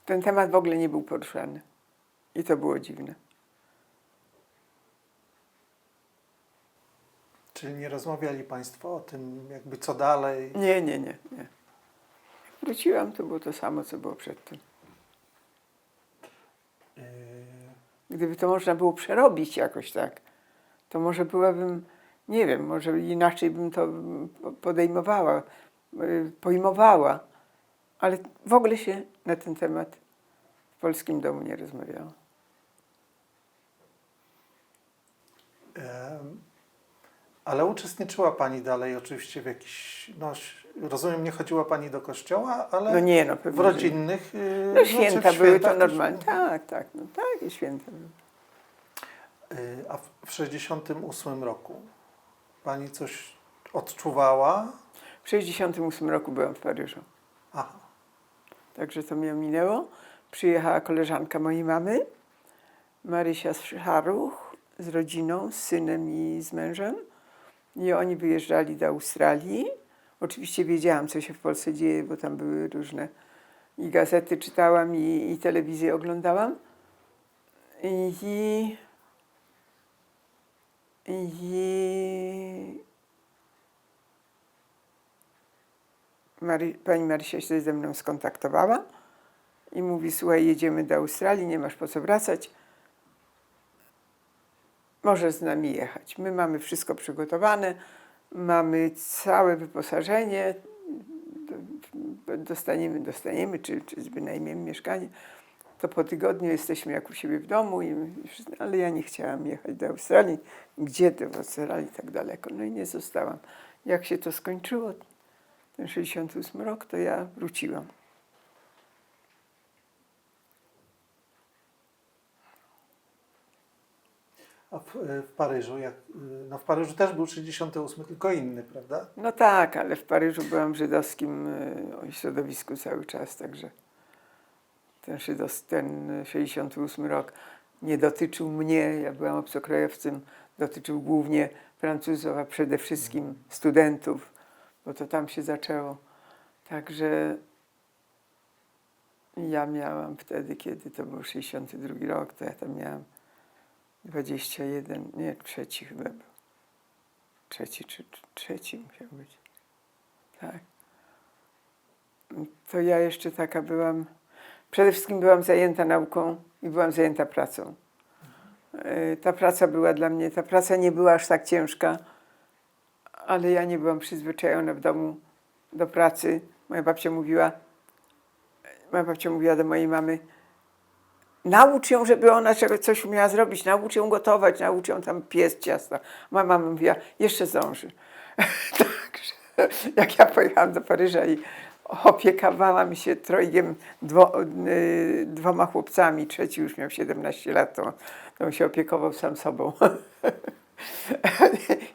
Ten temat w ogóle nie był poruszany. I to było dziwne. Czyli nie rozmawiali Państwo o tym, jakby co dalej? Nie. Jak wróciłam, to było to samo, co było przedtem. Gdyby to można było przerobić jakoś tak, to może byłabym, nie wiem, może inaczej bym to pojmowała, ale w ogóle się na ten temat w polskim domu nie rozmawiało. Ale uczestniczyła Pani dalej oczywiście w jakichś, rozumiem, nie chodziła Pani do kościoła, ale Pewnie, w rodzinnych... święta były to normalnie. Tak, i święta były. A w 1968 roku Pani coś odczuwała? W 1968 roku byłam w Paryżu. Aha. Także to mnie minęło. Przyjechała koleżanka mojej mamy, Marysia Szaruch, z rodziną, z synem i z mężem. I oni wyjeżdżali do Australii. Oczywiście wiedziałam, co się w Polsce dzieje, bo tam były różne... I gazety czytałam, i telewizję oglądałam. Pani Marysia się ze mną skontaktowała i mówi: słuchaj, jedziemy do Australii, nie masz po co wracać. Możesz z nami jechać. My mamy wszystko przygotowane, mamy całe wyposażenie, dostaniemy czy wynajmiemy mieszkanie. To po tygodniu jesteśmy jak u siebie w domu, ale ja nie chciałam jechać do Australii. Gdzie do Australii tak daleko? No i nie zostałam. Jak się to skończyło, ten 68 rok, to ja wróciłam. A w Paryżu, no w Paryżu też był 68, tylko inny, prawda? No tak, ale w Paryżu byłam w żydowskim środowisku cały czas, także ten 68 rok nie dotyczył mnie, ja byłam obcokrajowcem, dotyczył głównie Francuzów, a przede wszystkim studentów, bo to tam się zaczęło. Także ja miałam wtedy, kiedy to był 62 rok, to ja tam miałam 21, nie, trzeci chyba był. Trzeci musiał być. Tak. To ja jeszcze taka byłam, przede wszystkim byłam zajęta nauką i byłam zajęta pracą. Ta praca była dla mnie, ta praca nie była aż tak ciężka, ale ja nie byłam przyzwyczajona w domu do pracy. Moja babcia mówiła do mojej mamy: naucz ją, żeby ona coś umiała zrobić, naucz ją gotować, naucz ją tam piec ciasta. Moja mama mówiła: jeszcze zdąży. Także jak ja pojechałam do Paryża i opiekowałam się trojgiem, dwoma chłopcami, trzeci już miał 17 lat, to on się opiekował sam sobą.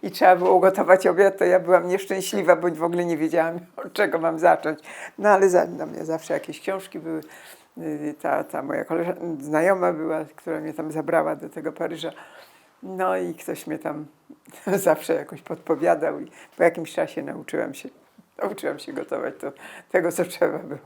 I trzeba było ugotować obiad, to ja byłam nieszczęśliwa, bo w ogóle nie wiedziałam, od czego mam zacząć. No ale dla mnie zawsze jakieś książki były. Ta moja znajoma była, która mnie tam zabrała do tego Paryża. No i ktoś mnie tam zawsze jakoś podpowiadał i po jakimś czasie nauczyłam się gotować tego, co trzeba było.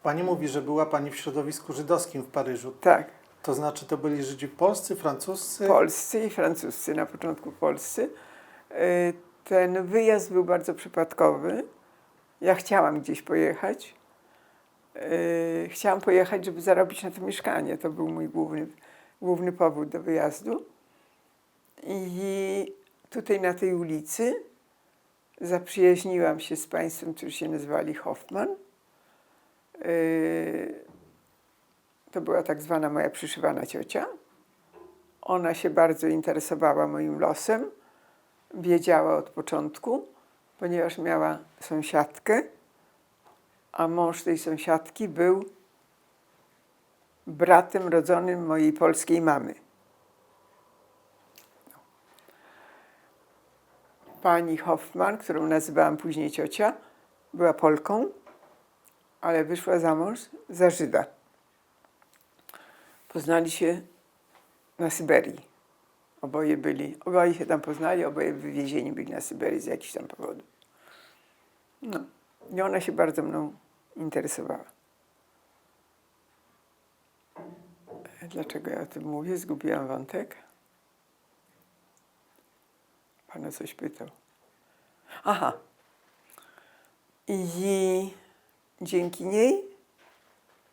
Pani mówi, że była Pani w środowisku żydowskim w Paryżu. Tak. To znaczy, to byli Żydzi polscy, francuscy? Polscy i francuscy, na początku polscy. Ten wyjazd był bardzo przypadkowy. Ja chciałam gdzieś pojechać. Chciałam pojechać, żeby zarobić na to mieszkanie. To był mój główny powód do wyjazdu. I tutaj na tej ulicy zaprzyjaźniłam się z państwem, którzy się nazywali Hoffman. To była tak zwana moja przyszywana ciocia. Ona się bardzo interesowała moim losem. Wiedziała od początku, ponieważ miała sąsiadkę, a mąż tej sąsiadki był bratem rodzonym mojej polskiej mamy. Pani Hoffman, którą nazywałam później ciocia, była Polką, ale wyszła za mąż za Żyda. Poznali się na Syberii. Oboje się tam poznali, oboje wywiezieni byli na Syberię z jakichś tam powodów. No. I ona się bardzo mną interesowała. Dlaczego ja o tym mówię? Zgubiłam wątek. Pan o coś pytał. Aha. I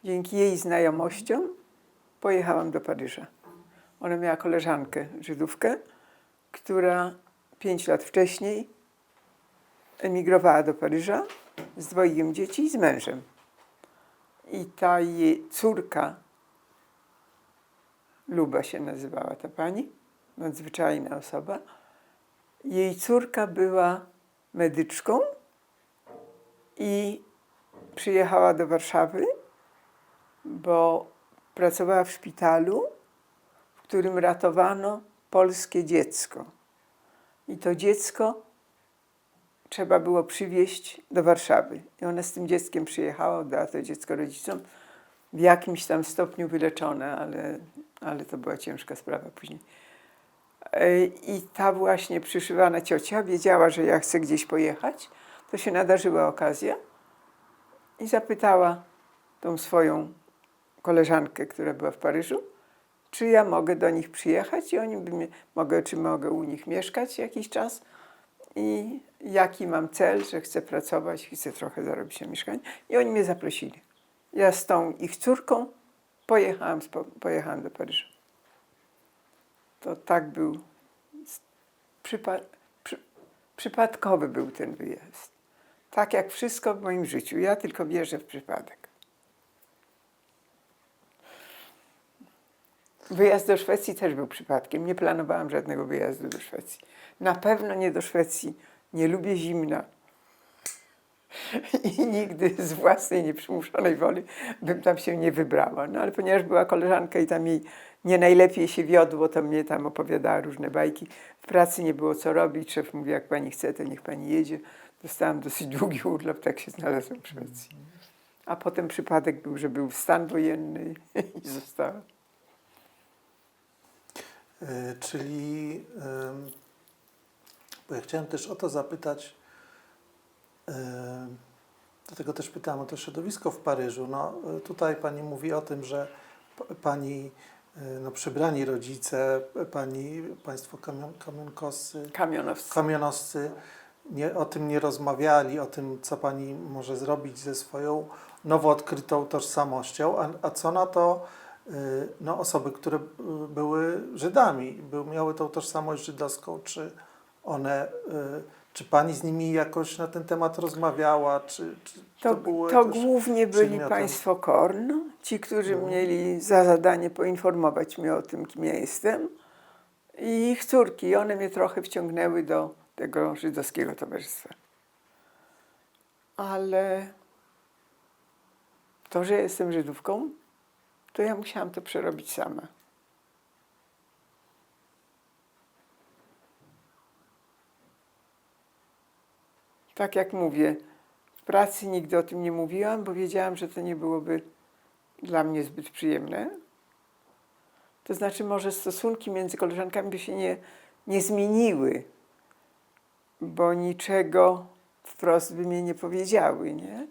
dzięki jej znajomościom pojechałam do Paryża. Ona miała koleżankę Żydówkę, która 5 lat wcześniej emigrowała do Paryża z 2 dzieci i z mężem. I ta jej córka, Luba się nazywała ta pani, nadzwyczajna osoba. Jej córka była medyczką i przyjechała do Warszawy, bo pracowała w szpitalu, w którym ratowano polskie dziecko. I to dziecko trzeba było przywieźć do Warszawy. I ona z tym dzieckiem przyjechała, oddała to dziecko rodzicom, w jakimś tam stopniu wyleczone, ale to była ciężka sprawa później. I ta właśnie przyszywana ciocia wiedziała, że ja chcę gdzieś pojechać. To się nadarzyła okazja i zapytała tą swoją koleżankę, która była w Paryżu, czy ja mogę do nich przyjechać i czy mogę u nich mieszkać jakiś czas i jaki mam cel, że chcę pracować, chcę trochę zarobić na mieszkanie. I oni mnie zaprosili. Ja z tą ich córką pojechałam do Paryża. To tak był, przypadkowy był ten wyjazd. Tak jak wszystko w moim życiu. Ja tylko wierzę w przypadek. Wyjazd do Szwecji też był przypadkiem. Nie planowałam żadnego wyjazdu do Szwecji. Na pewno nie do Szwecji. Nie lubię zimna. I nigdy z własnej nieprzymuszonej woli bym tam się nie wybrała. No ale ponieważ była koleżanka i tam jej nie najlepiej się wiodło, to mnie tam opowiadała różne bajki. W pracy nie było co robić, szef mówi, jak pani chce, to niech pani jedzie. Dostałam dosyć długi urlop, tak się znalazłam w Szwecji. A potem przypadek był, że był stan wojenny i zostałam. Czyli, bo ja chciałem też o to zapytać, dlatego też pytałem o to środowisko w Paryżu. No, tutaj pani mówi o tym, że pani, no, przybrani rodzice, państwo kamionkoscy, Kamionowcy. kamionowscy o tym nie rozmawiali, o tym, co pani może zrobić ze swoją nowo odkrytą tożsamością, a co na to no, osoby, które były Żydami, miały tą tożsamość żydowską, czy one, czy pani z nimi jakoś na ten temat rozmawiała, czy były To też głównie byli przedmiotem? państwo KORN, ci, którzy mieli za zadanie poinformować mnie o tym, kim ja jestem, i ich córki. One mnie trochę wciągnęły do tego żydowskiego towarzystwa. Ale to, że jestem Żydówką, to ja musiałam to przerobić sama. Tak jak mówię, w pracy nigdy o tym nie mówiłam, bo wiedziałam, że to nie byłoby dla mnie zbyt przyjemne. To znaczy, może stosunki między koleżankami by się nie zmieniły, bo niczego wprost by mnie nie powiedziały, nie?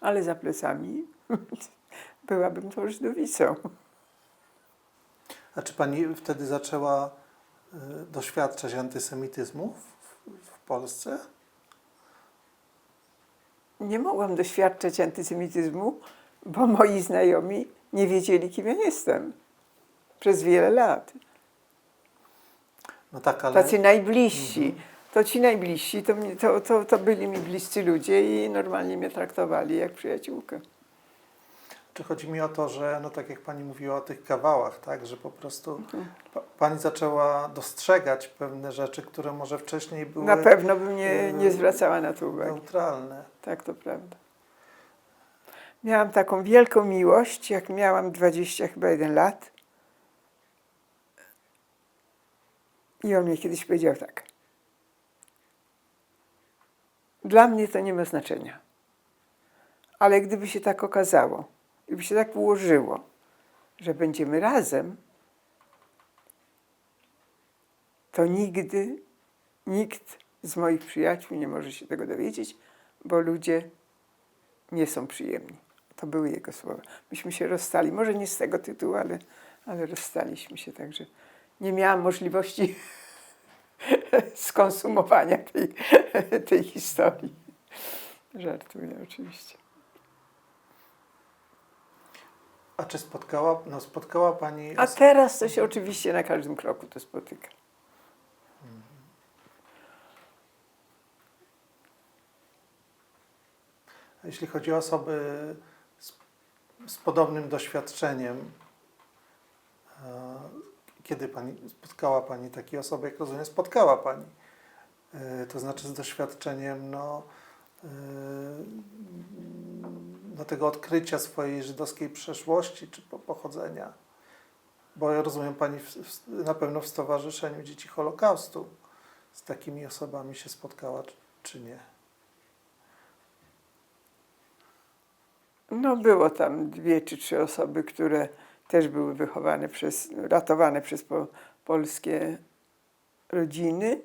Ale za plecami byłabym tą Żydowicą. A czy pani wtedy zaczęła doświadczać antysemityzmu w Polsce? Nie mogłam doświadczać antysemityzmu, bo moi znajomi nie wiedzieli, kim ja jestem. Przez wiele lat. No tak, ale... Tacy najbliżsi. To ci najbliżsi, to byli mi bliscy ludzie i normalnie mnie traktowali jak przyjaciółkę. Czy chodzi mi o to, że no tak jak pani mówiła o tych kawałach, tak, że po prostu pani zaczęła dostrzegać pewne rzeczy, które może wcześniej były Na pewno bym nie zwracała na to uwagi. neutralne. Tak, to prawda. Miałam taką wielką miłość, jak miałam 21 lat. I on mi kiedyś powiedział tak. Dla mnie to nie ma znaczenia. Ale gdyby się tak okazało, gdyby się tak ułożyło, że będziemy razem, to nigdy nikt z moich przyjaciół nie może się tego dowiedzieć, bo ludzie nie są przyjemni. To były jego słowa. Myśmy się rozstali, może nie z tego tytułu, ale rozstaliśmy się, także nie miałam możliwości skonsumowania tej historii. Żartuję oczywiście. A czy spotkała pani... A teraz to się oczywiście na każdym kroku to spotyka. Jeśli chodzi o osoby z podobnym doświadczeniem, kiedy spotkała pani takie osoby, jak rozumiem, spotkała pani, to znaczy z doświadczeniem tego odkrycia swojej żydowskiej przeszłości czy pochodzenia, bo ja rozumiem, pani na pewno w Stowarzyszeniu Dzieci Holokaustu z takimi osobami się spotkała, czy nie? No było tam 2 czy 3 osoby, które też były ratowane przez polskie rodziny.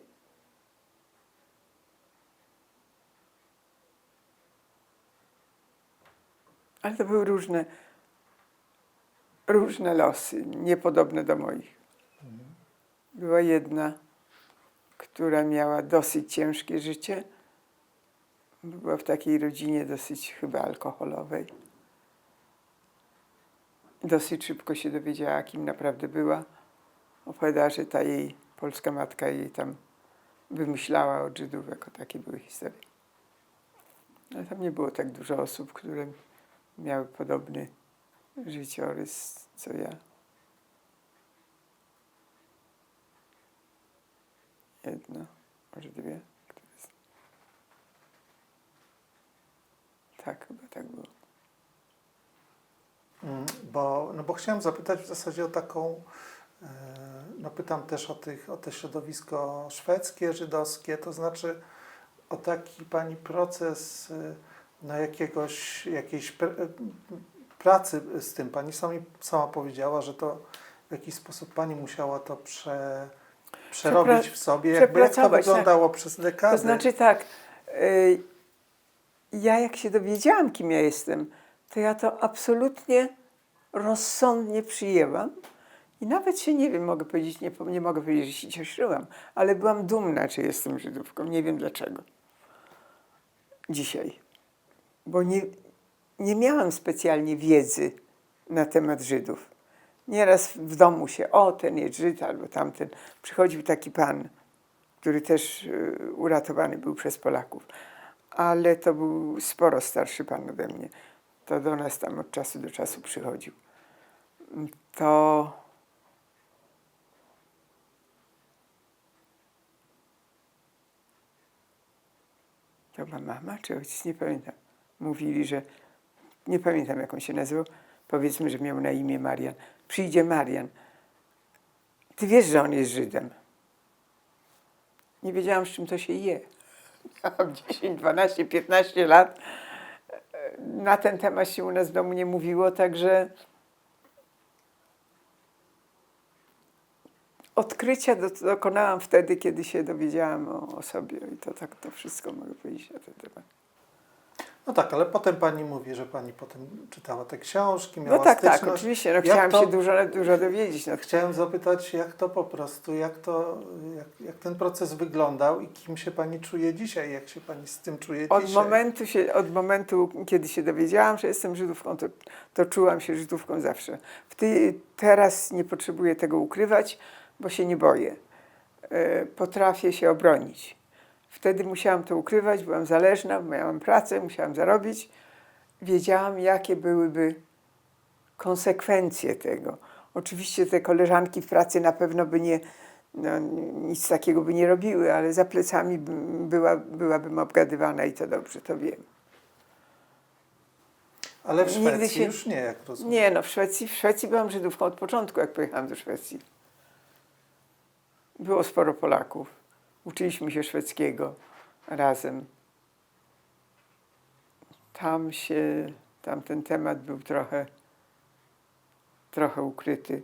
Ale to były różne losy, niepodobne do moich. Była jedna, która miała dosyć ciężkie życie. Była w takiej rodzinie dosyć chyba alkoholowej. Dosyć szybko się dowiedziała, kim naprawdę była. Opowiadała, że ta jej polska matka jej tam wymyślała od Żydówek, takie były historie. Ale tam nie było tak dużo osób, które miały podobny życiorys, co ja. Jedna, może 2. Tak, chyba tak było. bo chciałem zapytać w zasadzie o taką, no pytam też o te środowisko szwedzkie, żydowskie, to znaczy o taki pani proces no jakiejś pracy z tym. Pani sama powiedziała, że to w jakiś sposób pani musiała to przerobić w sobie. Jak to przepracować, wyglądało przez dekady? To znaczy tak, ja jak się dowiedziałam, kim ja jestem, to ja to absolutnie rozsądnie przyjęłam i nawet się, nie wiem, mogę powiedzieć, nie mogę powiedzieć, że się cieszyłam, ale byłam dumna, że jestem Żydówką. Nie wiem dlaczego. Dzisiaj. Bo nie miałam specjalnie wiedzy na temat Żydów. Nieraz w domu się, ten jest Żyd albo tamten. Przychodził taki pan, który też uratowany był przez Polaków. Ale to był sporo starszy pan ode mnie. To do nas tam od czasu do czasu przychodził. To była mama czy ojciec, nie pamiętam. Mówili, że, nie pamiętam jak on się nazywał, powiedzmy, że miał na imię Marian. Przyjdzie Marian. Ty wiesz, że on jest Żydem. Nie wiedziałam, z czym to się je. Miałam 10, 12, 15 lat. Na ten temat się u nas w domu nie mówiło, także odkrycia dokonałam wtedy, kiedy się dowiedziałam o sobie. I to tak to wszystko mogę powiedzieć na ten temat. No tak, ale potem pani mówi, że pani potem czytała te książki, miała No tak, styczność. tak, oczywiście. No, Jak chciałam to- się dużo dowiedzieć. No, Chciałem zapytać, jak to po prostu, jak ten proces wyglądał i kim się pani czuje dzisiaj, jak się pani z tym czuje dzisiaj? od momentu, kiedy się dowiedziałam, że jestem Żydówką, to czułam się Żydówką zawsze. Teraz nie potrzebuję tego ukrywać, bo się nie boję. Potrafię się obronić. Wtedy musiałam to ukrywać, byłam zależna, miałam pracę, musiałam zarobić. Wiedziałam, jakie byłyby konsekwencje tego. Oczywiście te koleżanki w pracy na pewno by nic takiego by nie robiły, ale za plecami byłabym obgadywana i to dobrze, to wiem. Ale w Nigdy Szwecji się- już nie, jak rozumiem. Nie, no w Szwecji byłam Żydówką od początku, jak pojechałam do Szwecji. Było sporo Polaków. Uczyliśmy się szwedzkiego razem. Tam ten temat był trochę ukryty.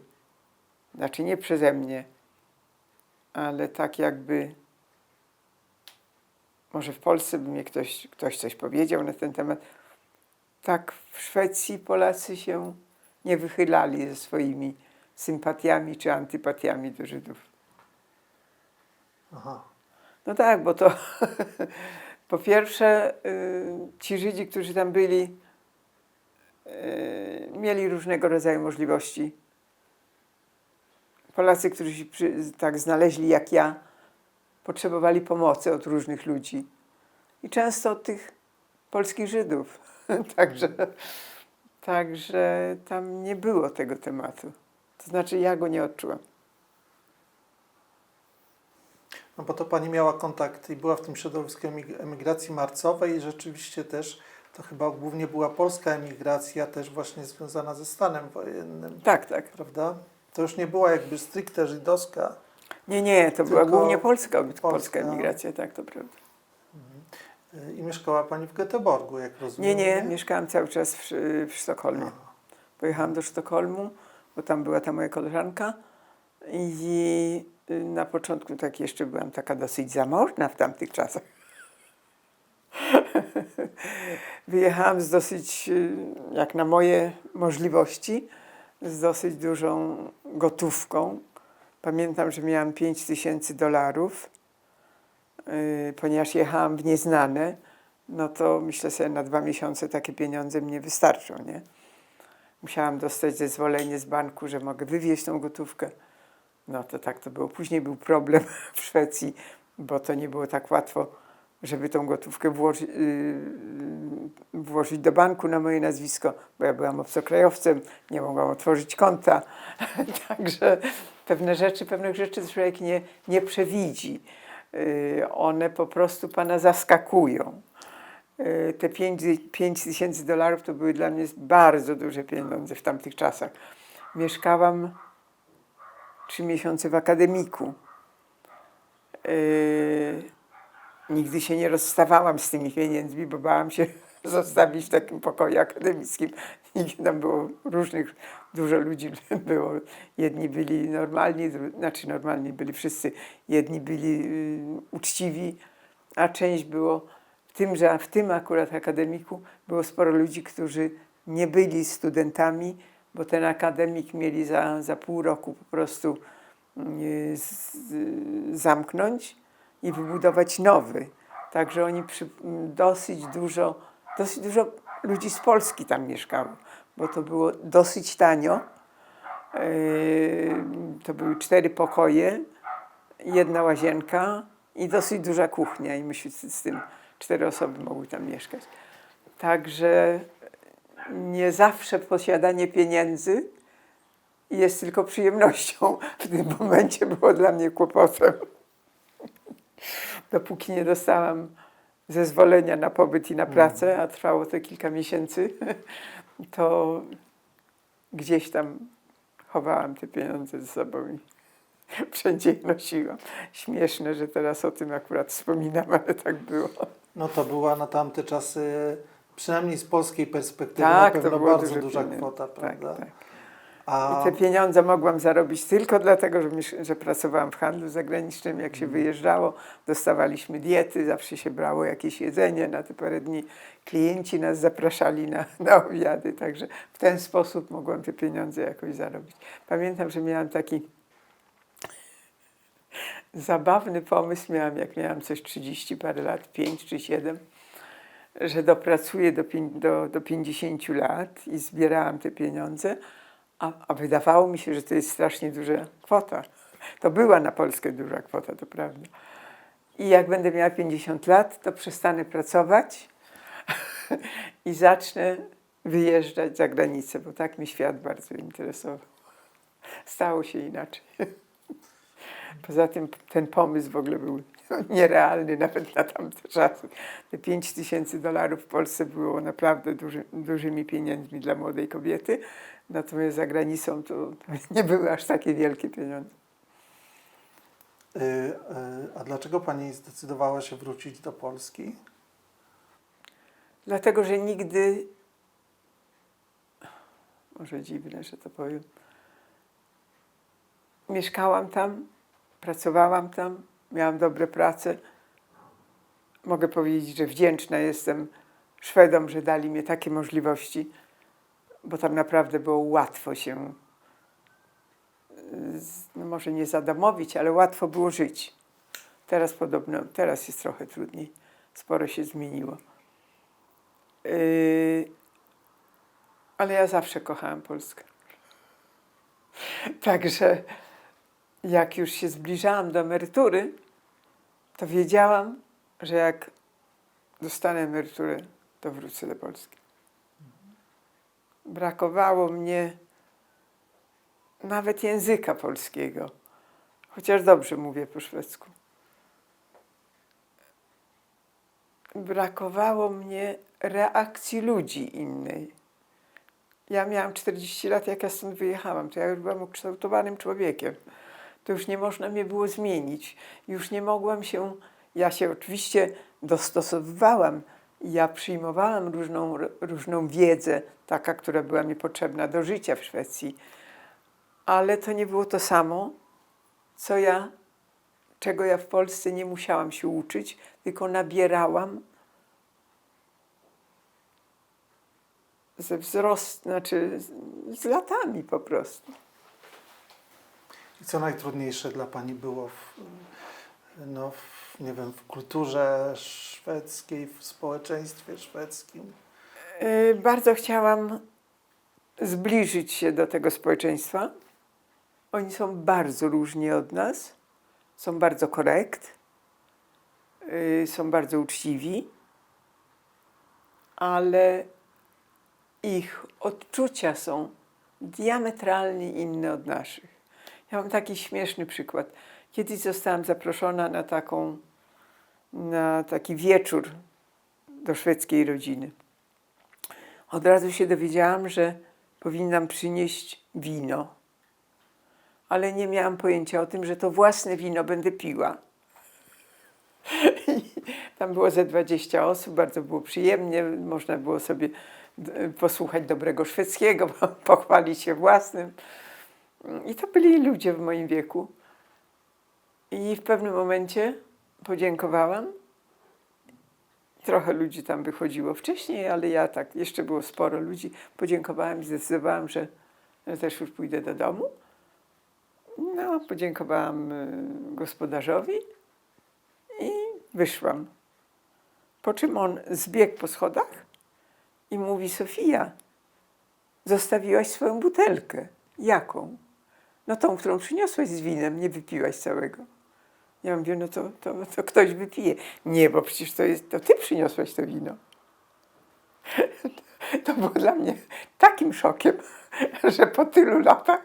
Znaczy nie przeze mnie, ale tak jakby może w Polsce by mnie ktoś coś powiedział na ten temat. Tak w Szwecji Polacy się nie wychylali ze swoimi sympatiami czy antypatiami do Żydów. Aha. No tak, bo to po pierwsze ci Żydzi, którzy tam byli, mieli różnego rodzaju możliwości. Polacy, którzy się tak znaleźli jak ja, potrzebowali pomocy od różnych ludzi. I często od tych polskich Żydów. Także tam nie było tego tematu. To znaczy ja go nie odczułam. No bo to pani miała kontakt i była w tym środowisku emigracji marcowej i rzeczywiście też to chyba głównie była polska emigracja, też właśnie związana ze stanem wojennym, Tak. prawda? To już nie była jakby stricte żydowska. Nie, to była Tylko głównie polska polska. emigracja, tak, to prawda. I mieszkała pani w Göteborgu, jak rozumiem. Nie, mieszkałam cały czas w Sztokholmie. Aha. Pojechałam do Sztokholmu, bo tam była ta moja koleżanka i na początku tak jeszcze byłam taka dosyć zamożna w tamtych czasach. Wyjechałam z dosyć, jak na moje możliwości, z dosyć dużą gotówką. Pamiętam, że miałam $5000, ponieważ jechałam w nieznane, no to myślę sobie, na 2 miesiące takie pieniądze mnie wystarczą, nie? Musiałam dostać zezwolenie z banku, że mogę wywieźć tą gotówkę. No to tak to było. Później był problem w Szwecji, bo to nie było tak łatwo, żeby tą gotówkę włożyć do banku na moje nazwisko, bo ja byłam obcokrajowcem, nie mogłam otworzyć konta. Także pewnych rzeczy człowiek nie przewidzi. One po prostu pana zaskakują. Te 5 tysięcy dolarów to były dla mnie bardzo duże pieniądze w tamtych czasach. Mieszkałam 3 miesiące w akademiku. Nigdy się nie rozstawałam z tymi pieniędzmi, bo bałam się zostawić w takim pokoju akademickim. I tam było dużo ludzi było. Jedni byli normalni, znaczy normalni byli wszyscy. Jedni byli uczciwi, a część było w tym akurat akademiku było sporo ludzi, którzy nie byli studentami, bo ten akademik mieli za pół roku po prostu zamknąć i wybudować nowy. Także oni dosyć dużo ludzi z Polski tam mieszkało, bo to było dosyć tanio. To były 4 pokoje, 1 łazienka i dosyć duża kuchnia i myśmy z tym 4 osoby mogły tam mieszkać. Także nie zawsze posiadanie pieniędzy jest tylko przyjemnością. W tym momencie było dla mnie kłopotem. Dopóki nie dostałam zezwolenia na pobyt i na pracę, a trwało to kilka miesięcy, to gdzieś tam chowałam te pieniądze ze sobą i wszędzie je nosiłam. Śmieszne, że teraz o tym akurat wspominam, ale tak było. No to była na tamte czasy, przynajmniej z polskiej perspektywy, Tak, na to pewno było bardzo duże duża pieniądze. kwota, prawda? Tak. A I te pieniądze mogłam zarobić tylko dlatego, że pracowałam w handlu zagranicznym. Jak się wyjeżdżało, dostawaliśmy diety, zawsze się brało jakieś jedzenie na te parę dni. Klienci nas zapraszali na obiady, także w ten sposób mogłam te pieniądze jakoś zarobić. Pamiętam, że miałam taki zabawny pomysł, jak miałam coś 30 parę lat, 5 czy 7, że dopracuję do 50 lat i zbierałam te pieniądze, a wydawało mi się, że to jest strasznie duża kwota. To była na Polskę duża kwota, to prawda. I jak będę miała 50 lat, to przestanę pracować i zacznę wyjeżdżać za granicę, bo tak mi świat bardzo interesował. Stało się inaczej. Poza tym ten pomysł w ogóle był nierealny nawet na tamte czasy. Te 5 tysięcy dolarów w Polsce było naprawdę dużymi pieniędzmi dla młodej kobiety, natomiast za granicą to nie były aż takie wielkie pieniądze. a dlaczego pani zdecydowała się wrócić do Polski? Dlatego, że nigdy, może dziwne, że to powiem, mieszkałam tam, pracowałam tam, miałam dobre prace. Mogę powiedzieć, że wdzięczna jestem Szwedom, że dali mi takie możliwości, bo tam naprawdę było łatwo się, no może nie zadomowić, ale łatwo było żyć. Teraz jest trochę trudniej, sporo się zmieniło. Ale ja zawsze kochałam Polskę. Także jak już się zbliżałam do emerytury, to wiedziałam, że jak dostanę emeryturę, to wrócę do Polski. Brakowało mnie nawet języka polskiego, chociaż dobrze mówię po szwedzku. Brakowało mnie reakcji ludzi innej. Ja miałam 40 lat, jak ja stąd wyjechałam, to ja już byłam ukształtowanym człowiekiem. To już nie można mnie było zmienić. Już nie mogłam się... Ja się oczywiście dostosowywałam. Ja przyjmowałam różną wiedzę, taka, która była mi potrzebna do życia w Szwecji. Ale to nie było to samo, czego ja w Polsce nie musiałam się uczyć, tylko nabierałam z latami po prostu. I co najtrudniejsze dla pani było nie wiem, w kulturze szwedzkiej, w społeczeństwie szwedzkim? Bardzo chciałam zbliżyć się do tego społeczeństwa. Oni są bardzo różni od nas, są bardzo korekt, są bardzo uczciwi, ale ich odczucia są diametralnie inne od naszych. Ja mam taki śmieszny przykład. Kiedyś zostałam zaproszona na taki wieczór do szwedzkiej rodziny. Od razu się dowiedziałam, że powinnam przynieść wino, ale nie miałam pojęcia o tym, że to własne wino będę piła. I tam było ze 20 osób, bardzo było przyjemnie, można było sobie posłuchać dobrego szwedzkiego, pochwalić się własnym. I to byli ludzie w moim wieku. I w pewnym momencie podziękowałam. Trochę ludzi tam wychodziło wcześniej, ale ja tak, jeszcze było sporo ludzi. Podziękowałam i zdecydowałam, że też już pójdę do domu. No, podziękowałam gospodarzowi i wyszłam. Po czym on zbiegł po schodach i mówi: Sofia, zostawiłaś swoją butelkę. Jaką? No tą, którą przyniosłaś z winem, nie wypiłaś całego. Ja mówię: no to ktoś wypije. Nie, bo przecież to ty przyniosłaś to wino. To było dla mnie takim szokiem, że po tylu latach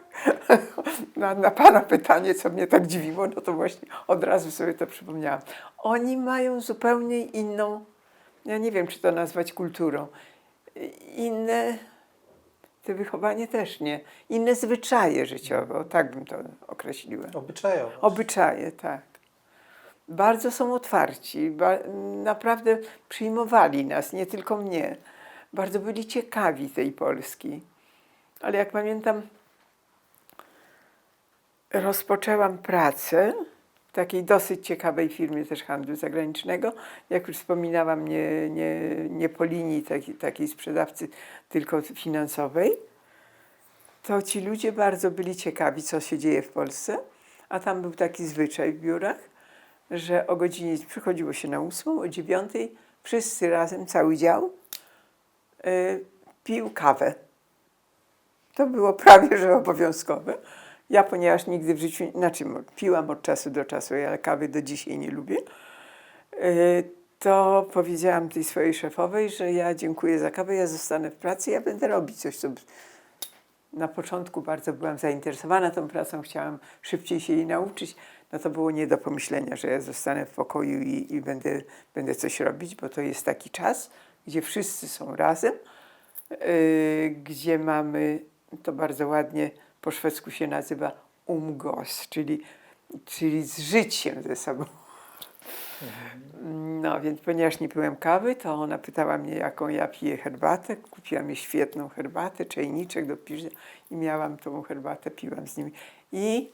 na pana pytanie, co mnie tak dziwiło, no to właśnie od razu sobie to przypomniałam. Oni mają zupełnie inną, ja nie wiem, czy to nazwać kulturą, inne, to wychowanie też nie, inne zwyczaje życiowe, o tak bym to określiła. Obyczajowo. Obyczaje, tak. Bardzo są otwarci, naprawdę przyjmowali nas, nie tylko mnie. Bardzo byli ciekawi tej Polski. Ale jak pamiętam, rozpoczęłam pracę w takiej dosyć ciekawej firmie też handlu zagranicznego. Jak już wspominałam, nie po linii takiej sprzedawcy, tylko finansowej. To ci ludzie bardzo byli ciekawi, co się dzieje w Polsce. A tam był taki zwyczaj w biurach, że o godzinie przychodziło się na 8, o 9 wszyscy razem, cały dział, pił kawę. To było prawie że obowiązkowe. Ja, ponieważ nigdy w życiu, piłam od czasu do czasu, ale kawy do dzisiaj nie lubię, to powiedziałam tej swojej szefowej, że ja dziękuję za kawę, ja zostanę w pracy, ja będę robić coś, co... Na początku bardzo byłam zainteresowana tą pracą, chciałam szybciej się jej nauczyć. No to było nie do pomyślenia, że ja zostanę w pokoju i będę coś robić, bo to jest taki czas, gdzie wszyscy są razem, gdzie mamy, to bardzo ładnie po szwedzku się nazywa umgås, czyli z życiem ze sobą. No więc ponieważ nie piłem kawy, to ona pytała mnie, jaką ja piję herbatę. Kupiłam jej świetną herbatę, czajniczek do picia i miałam tą herbatę, piłam z nimi. I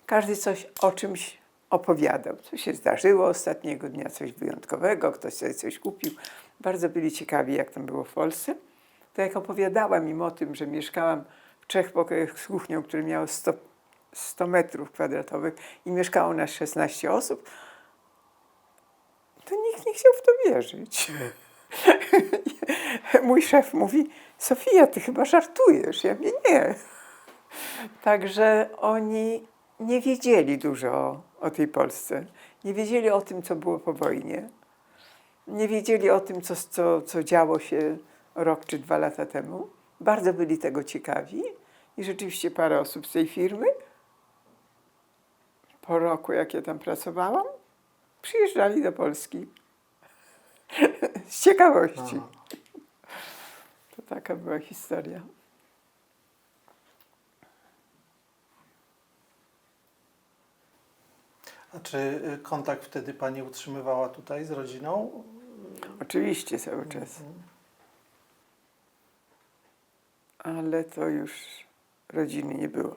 każdy coś o czymś opowiadał, co się zdarzyło ostatniego dnia, coś wyjątkowego, ktoś sobie coś kupił. Bardzo byli ciekawi, jak tam było w Polsce. To jak opowiadałam im o tym, że mieszkałam w 3 pokojach z kuchnią, które miało 100 metrów kwadratowych i mieszkało nas 16 osób, to nikt nie chciał w to wierzyć. Mój szef mówi: Sofia, ty chyba żartujesz. Ja mówię: nie. Także oni nie wiedzieli dużo o tej Polsce. Nie wiedzieli o tym, co było po wojnie. Nie wiedzieli o tym, co działo się rok czy 2 lata temu. Bardzo byli tego ciekawi. I rzeczywiście parę osób z tej firmy po roku, jak ja tam pracowałam, przyjeżdżali do Polski. Z ciekawości. Aha. To taka była historia. A czy kontakt wtedy Pani utrzymywała tutaj z rodziną? Oczywiście cały czas. Ale to już rodziny nie było.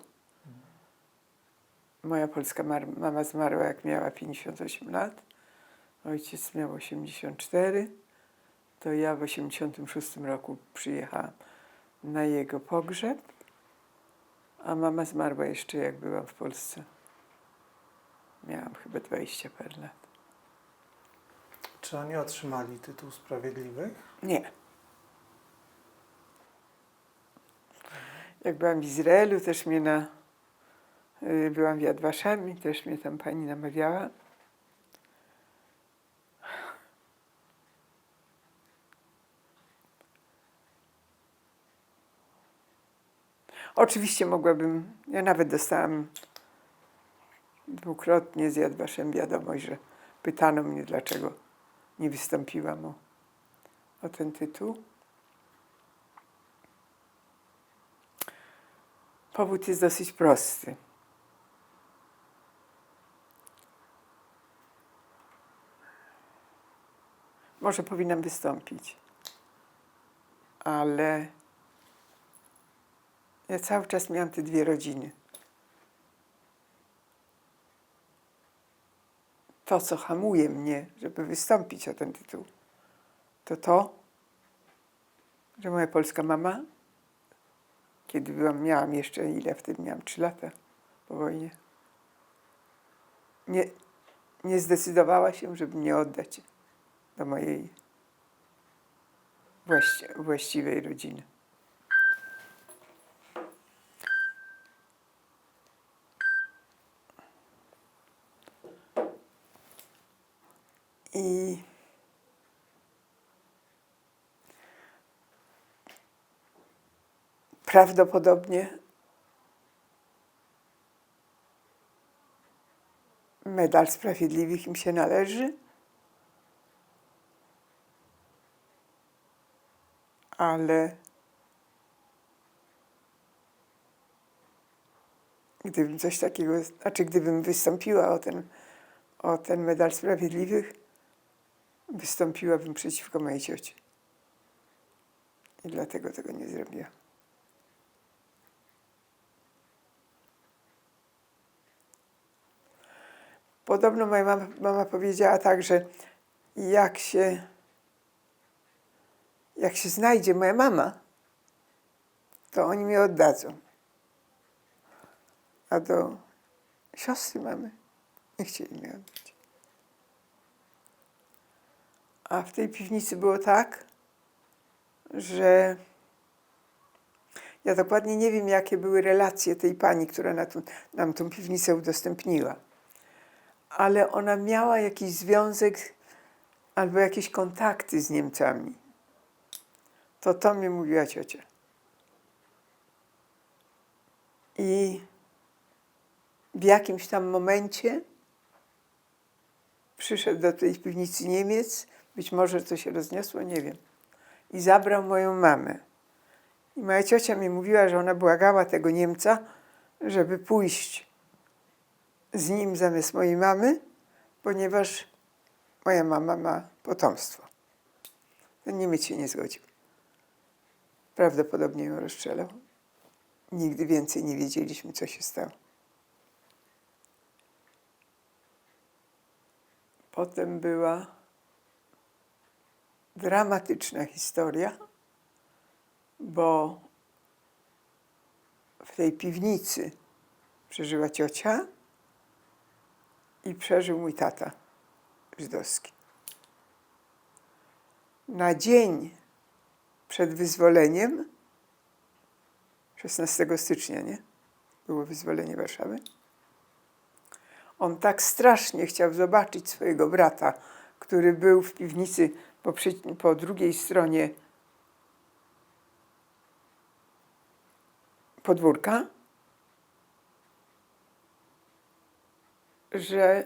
Moja polska mama zmarła, jak miała 58 lat. Ojciec miał 84. To ja w 86 roku przyjechałam na jego pogrzeb, a mama zmarła jeszcze, jak byłam w Polsce. Miałam chyba 20 parę lat. Czy oni otrzymali tytuł Sprawiedliwych? Nie. Jak byłam w Izraelu, też mnie byłam w Yad Vashem i też mnie tam pani namawiała. Oczywiście mogłabym, ja nawet dostałam 2-krotnie z Yad Vashem wiadomość, że pytano mnie, dlaczego nie wystąpiłam o ten tytuł. Powód jest dosyć prosty. Może powinnam wystąpić, ale ja cały czas miałam te dwie rodziny. To, co hamuje mnie, żeby wystąpić o ten tytuł, to, że moja polska mama, kiedy miałam jeszcze, ile wtedy miałam, 3 lata po wojnie, nie zdecydowała się, żeby mnie oddać do mojej właściwej rodziny. I prawdopodobnie medal Sprawiedliwych im się należy, ale gdybym coś takiego, gdybym wystąpiła o ten medal Sprawiedliwych, wystąpiłabym przeciwko mojej cioci. I dlatego tego nie zrobiłam. Podobno moja mama powiedziała tak, że jak się znajdzie moja mama, to oni mnie oddadzą. A do siostry mamy nie chcieli mnie oddać. A w tej piwnicy było tak, że ja dokładnie nie wiem, jakie były relacje tej pani, która nam tą piwnicę udostępniła. Ale ona miała jakiś związek albo jakieś kontakty z Niemcami. To mi mówiła ciocia. I w jakimś tam momencie przyszedł do tej piwnicy Niemiec, być może to się rozniosło, nie wiem, i zabrał moją mamę. I moja ciocia mi mówiła, że ona błagała tego Niemca, żeby pójść z nim zamiast mojej mamy, ponieważ moja mama ma potomstwo. Ten Niemiec się nie zgodził. Prawdopodobnie ją rozstrzelał. Nigdy więcej nie wiedzieliśmy, co się stało. Potem była dramatyczna historia, bo w tej piwnicy przeżyła ciocia i przeżył mój tata żydowski. Na dzień przed wyzwoleniem, 16 stycznia, nie? Było wyzwolenie Warszawy. On tak strasznie chciał zobaczyć swojego brata, który był w piwnicy po drugiej stronie podwórka, że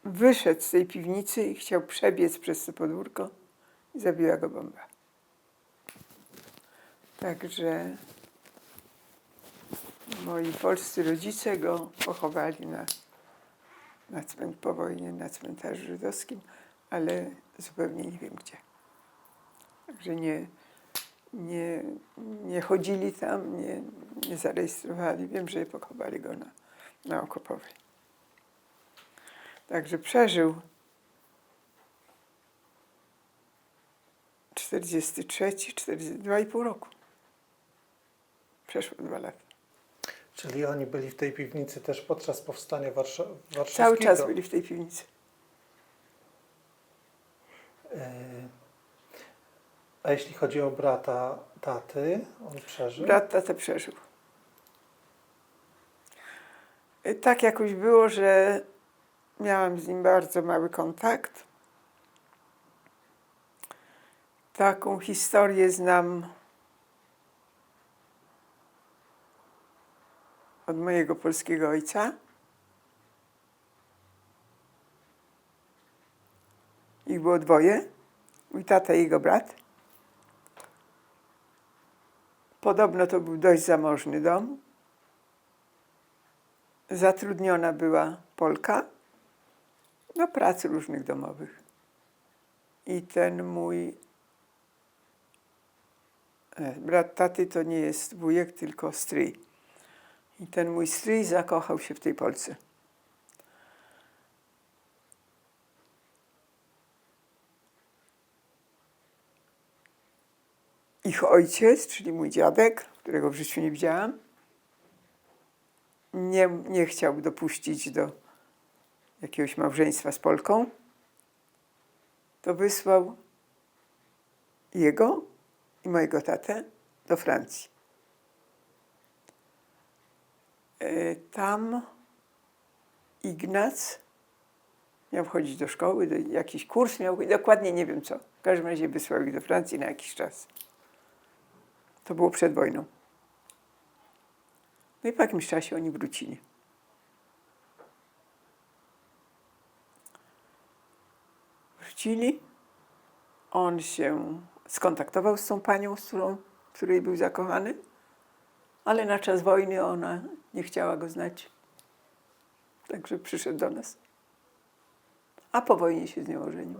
wyszedł z tej piwnicy i chciał przebiec przez to podwórko i zabiła go bomba. Także moi polscy rodzice go pochowali po wojnie na cmentarzu żydowskim, ale zupełnie nie wiem gdzie. Także nie chodzili tam, nie zarejestrowali. Wiem, że pochowali go na Okopowej. Także przeżył 43, 2,5 roku. Przeszło 2 lata. Czyli oni byli w tej piwnicy też podczas powstania warszawskiego? Cały czas byli w tej piwnicy. A jeśli chodzi o brata taty, on przeżył? Brat tatę przeżył. Tak jakoś było, że miałam z nim bardzo mały kontakt. Taką historię znam od mojego polskiego ojca. Ich było 2. mój tata i jego brat. Podobno to był dość zamożny dom. Zatrudniona była Polka do prac różnych domowych. I ten mój brat taty to nie jest wujek, tylko stryj. I ten mój stryj zakochał się w tej Polce. Ich ojciec, czyli mój dziadek, którego w życiu nie widziałam, nie chciał dopuścić do jakiegoś małżeństwa z Polką, to wysłał jego i mojego tatę do Francji. Tam Ignac miał chodzić do szkoły, jakiś kurs miał, dokładnie nie wiem co. W każdym razie wysłał ich do Francji na jakiś czas. To było przed wojną. No i po jakimś czasie oni wrócili. On się skontaktował z tą panią, w której był zakochany, ale na czas wojny ona nie chciała go znać. Także przyszedł do nas. A po wojnie się z nią ożenił.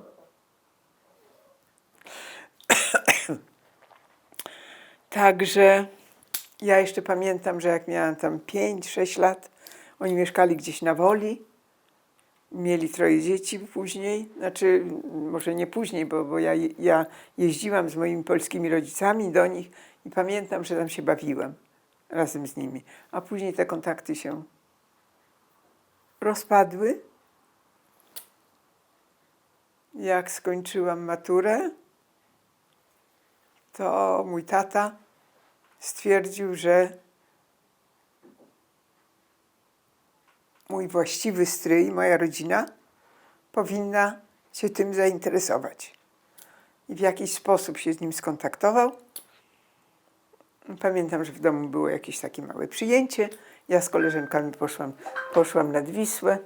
Także ja jeszcze pamiętam, że jak miałam tam 5-6 lat, oni mieszkali gdzieś na Woli. Mieli 3 dzieci później, znaczy może nie później, bo ja jeździłam z moimi polskimi rodzicami do nich i pamiętam, że tam się bawiłam razem z nimi. A później te kontakty się rozpadły. Jak skończyłam maturę, to mój tata stwierdził, że mój właściwy stryj, moja rodzina, powinna się tym zainteresować. I w jakiś sposób się z nim skontaktował. Pamiętam, że w domu było jakieś takie małe przyjęcie. Ja z koleżankami poszłam nad Wisłę.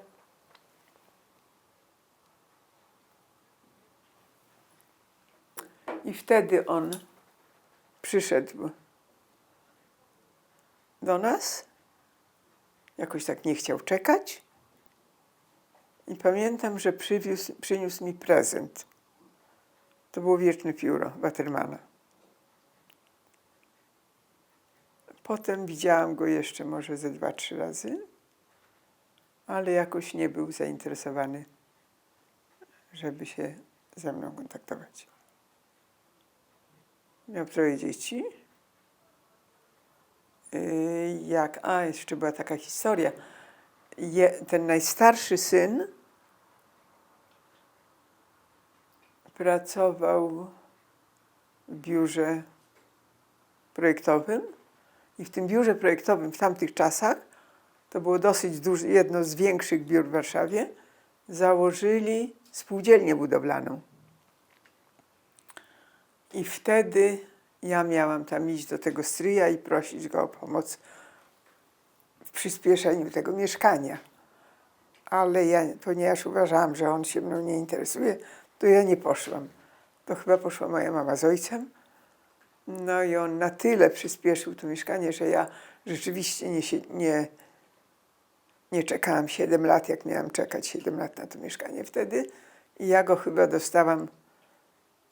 I wtedy on przyszedł do nas. Jakoś tak nie chciał czekać. I pamiętam, że przyniósł mi prezent. To było wieczne pióro Watermana. Potem widziałam go jeszcze może ze 2-3 razy, ale jakoś nie był zainteresowany, żeby się ze mną kontaktować. Miał 3 dzieci. Jeszcze była taka historia. Ten najstarszy syn pracował w biurze projektowym i w tym biurze projektowym w tamtych czasach, to było dosyć duże, jedno z większych biur w Warszawie, założyli spółdzielnię budowlaną. I wtedy ja miałam tam iść do tego stryja i prosić go o pomoc w przyspieszeniu tego mieszkania. Ale ja, ponieważ uważałam, że on się mną nie interesuje, to ja nie poszłam. To chyba poszła moja mama z ojcem. No i on na tyle przyspieszył to mieszkanie, że ja rzeczywiście nie czekałam 7 lat, jak miałam czekać 7 lat na to mieszkanie wtedy. I ja go chyba dostałam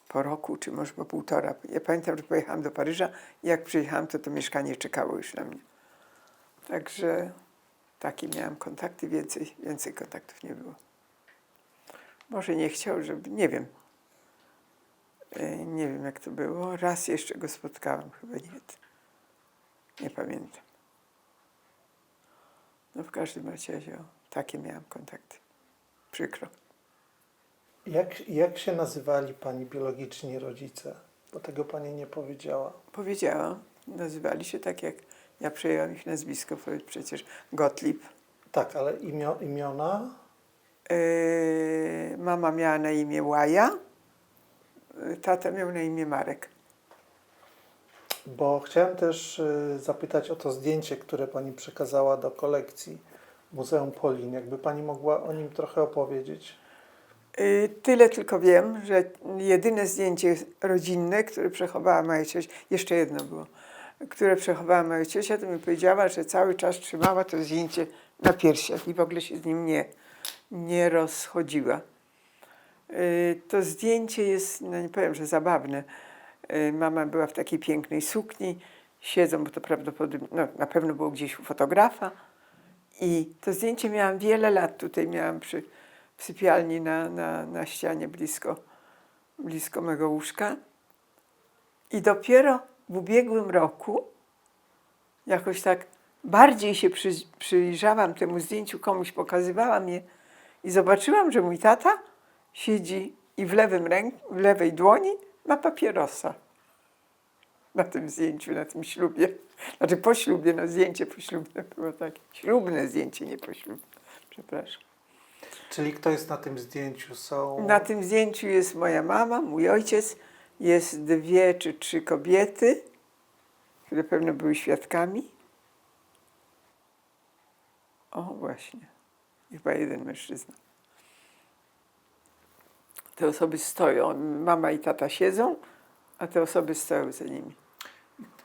po roku, czy może po 1,5. Ja pamiętam, że pojechałam do Paryża i jak przyjechałam, to mieszkanie czekało już na mnie. Także takie miałam kontakty, więcej kontaktów nie było. Może nie chciał, żeby, nie wiem. Nie wiem, jak to było. Raz jeszcze go spotkałam, chyba nie. Nie pamiętam. No w każdym razie takie miałam kontakty. Przykro. Jak się nazywali pani biologiczni rodzice? Bo tego pani nie powiedziała. Powiedziałam, nazywali się tak, jak ja przejęłam ich nazwisko, przecież Gottlieb. Tak, ale imiona? Mama miała na imię Łaja, tata miał na imię Marek. Bo chciałem też zapytać o to zdjęcie, które pani przekazała do kolekcji Muzeum Polin. Jakby pani mogła o nim trochę opowiedzieć? Tyle tylko wiem, że jedyne zdjęcie rodzinne, które przechowała moja ciocia, jeszcze jedno było, które przechowała moja ciocia, to mi powiedziała, że cały czas trzymała to zdjęcie na piersiach i w ogóle się z nim nie rozchodziła. To zdjęcie jest, no nie powiem, że zabawne. Mama była w takiej pięknej sukni, siedzą, bo to prawdopodobnie, no, na pewno było gdzieś u fotografa. I to zdjęcie miałam wiele lat, tutaj miałam w sypialni na ścianie blisko mego łóżka. I dopiero w ubiegłym roku jakoś tak bardziej się przyjrzałam temu zdjęciu, komuś pokazywałam je i zobaczyłam, że mój tata siedzi i w lewej dłoni ma papierosa na tym zdjęciu, na tym ślubie. Znaczy po ślubie, no zdjęcie poślubne było takie. Ślubne zdjęcie, nie poślubne. Przepraszam. Czyli kto jest na tym zdjęciu? Na tym zdjęciu jest moja mama, mój ojciec, jest 2 czy 3 kobiety, które pewno były świadkami. O, właśnie. Chyba 1 mężczyzna. Te osoby stoją, mama i tata siedzą, a te osoby stoją za nimi.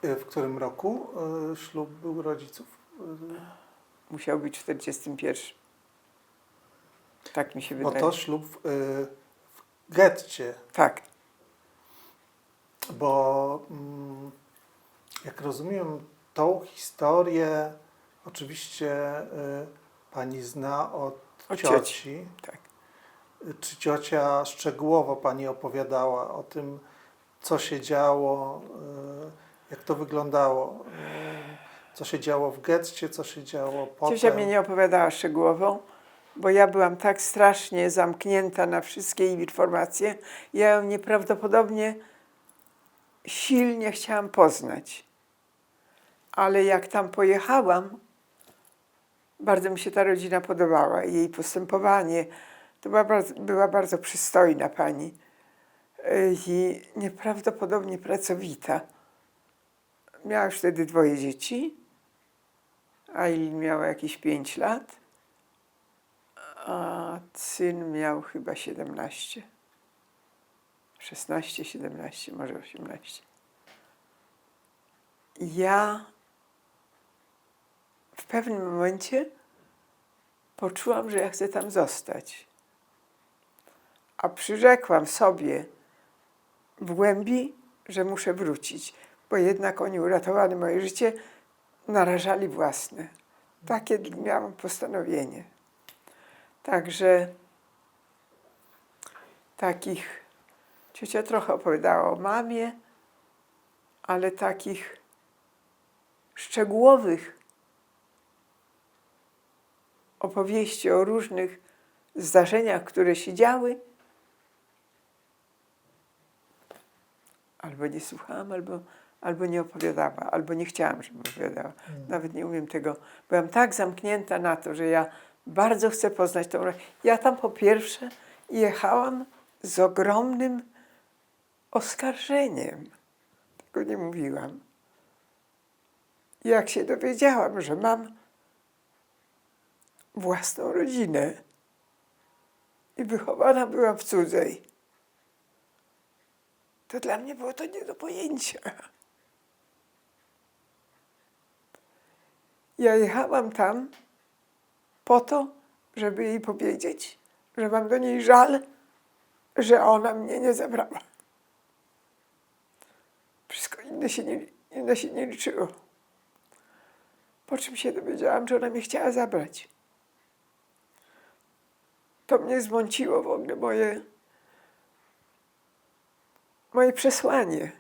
W którym roku ślub był rodziców? Musiał być 41. Tak mi się Bo wydaje. to ślub w getcie, Tak. bo jak rozumiem tą historię, oczywiście pani zna od cioci. Tak. Czy ciocia szczegółowo pani opowiadała o tym, co się działo, jak to wyglądało, co się działo w getcie, co się działo potem? Ciocia mnie nie opowiadała szczegółowo, bo ja byłam tak strasznie zamknięta na wszystkie informacje. Ja ją nieprawdopodobnie silnie chciałam poznać. Ale jak tam pojechałam, bardzo mi się ta rodzina podobała. Jej postępowanie, to była bardzo przystojna pani i nieprawdopodobnie pracowita. Miała już wtedy 2 dzieci. Aileen miała jakieś 5 lat, a syn miał chyba 17. 16, 17, może 18. Ja w pewnym momencie poczułam, że ja chcę tam zostać. A przyrzekłam sobie w głębi, że muszę wrócić, bo jednak oni uratowali moje życie, narażali własne. Takie miałam postanowienie. Także ciocia trochę opowiadała o mamie, ale takich szczegółowych opowieści o różnych zdarzeniach, które się działy, albo nie słuchałam, albo nie opowiadała, albo nie chciałam, żeby opowiadała. Nawet nie umiem tego. Byłam tak zamknięta na to, że ja bardzo chcę poznać tą... Ja tam po pierwsze jechałam z ogromnym oskarżeniem. Tego nie mówiłam. Jak się dowiedziałam, że mam własną rodzinę i wychowana byłam w cudzej, to dla mnie było to nie do pojęcia. Ja jechałam tam po to, żeby jej powiedzieć, że mam do niej żal, że ona mnie nie zabrała. Wszystko inne się nie liczyło. Po czym się dowiedziałam, że ona mnie chciała zabrać. To mnie zmąciło w ogóle moje przesłanie.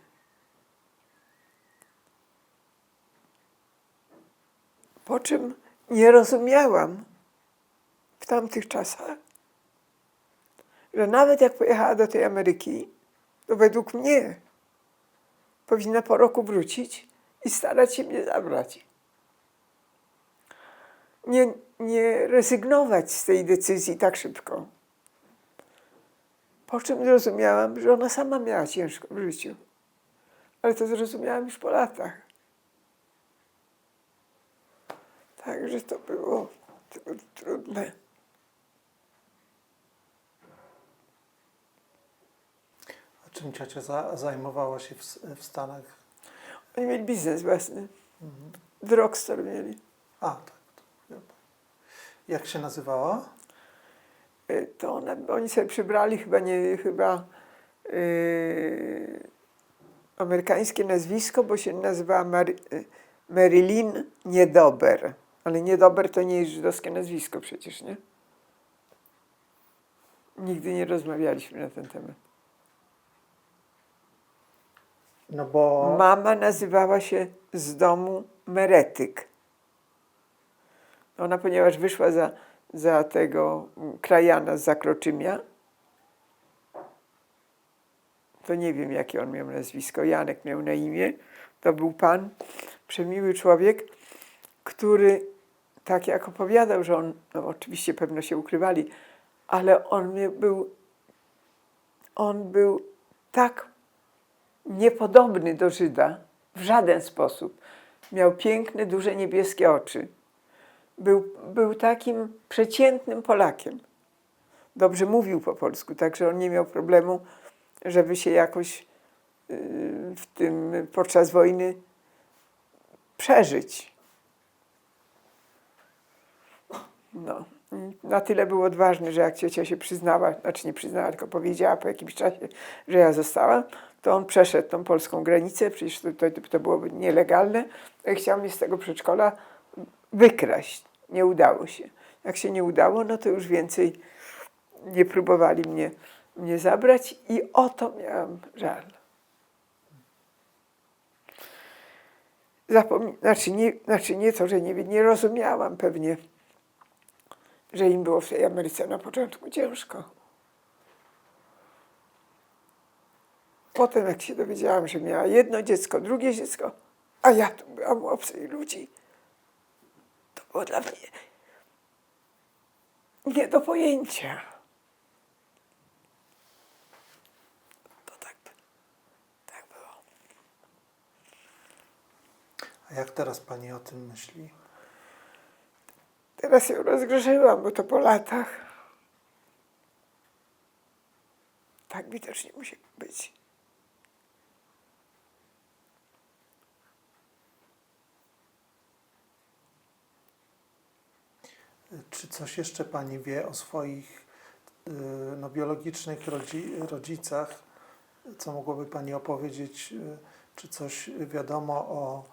Po czym nie rozumiałam w tamtych czasach, że nawet jak pojechała do tej Ameryki, to według mnie powinna po roku wrócić i starać się mnie zabrać. Nie rezygnować z tej decyzji tak szybko. Po czym zrozumiałam, że ona sama miała ciężko w życiu. Ale to zrozumiałam już po latach. Także to było trudne. Czym ciocia zajmowała się w Stanach? Oni mieli biznes własny. Drugstore mieli. A, tak. Jak się nazywała? To oni sobie przybrali chyba amerykańskie nazwisko, bo się nazywała Marilyn Niedober. Ale Niedober to nie jest żydowskie nazwisko przecież, nie? Nigdy nie rozmawialiśmy na ten temat. No bo... Mama nazywała się z domu Meretyk. Ona, ponieważ wyszła za tego krajana z Zakroczymia, to nie wiem, jakie on miał nazwisko. Janek miał na imię. To był pan, przemiły człowiek, który, tak jak opowiadał, że on, no oczywiście pewno się ukrywali, ale on był tak niepodobny do Żyda w żaden sposób. Miał piękne, duże niebieskie oczy. Był takim przeciętnym Polakiem. Dobrze mówił po polsku, także on nie miał problemu, żeby się jakoś podczas wojny przeżyć. No. Na tyle był odważny, że jak ciocia się przyznała, znaczy nie przyznała, tylko powiedziała po jakimś czasie, że ja zostałam, to on przeszedł tą polską granicę, przecież to byłoby nielegalne, i chciał mnie z tego przedszkola wykraść. Nie udało się. Jak się nie udało, no to już więcej nie próbowali mnie zabrać i o to miałam żal. Znaczy nie to, że nie rozumiałam pewnie, że im było w tej Ameryce na początku ciężko. Potem jak się dowiedziałam, że miała jedno dziecko, drugie dziecko, a ja tu byłam u obcych ludzi, to było dla mnie nie do pojęcia. To tak było. A jak teraz pani o tym myśli? Teraz ją rozgrzeszyłam, bo to po latach. Tak widocznie musi być. Czy coś jeszcze pani wie o swoich biologicznych rodzicach? Co mogłaby pani opowiedzieć? Czy coś wiadomo o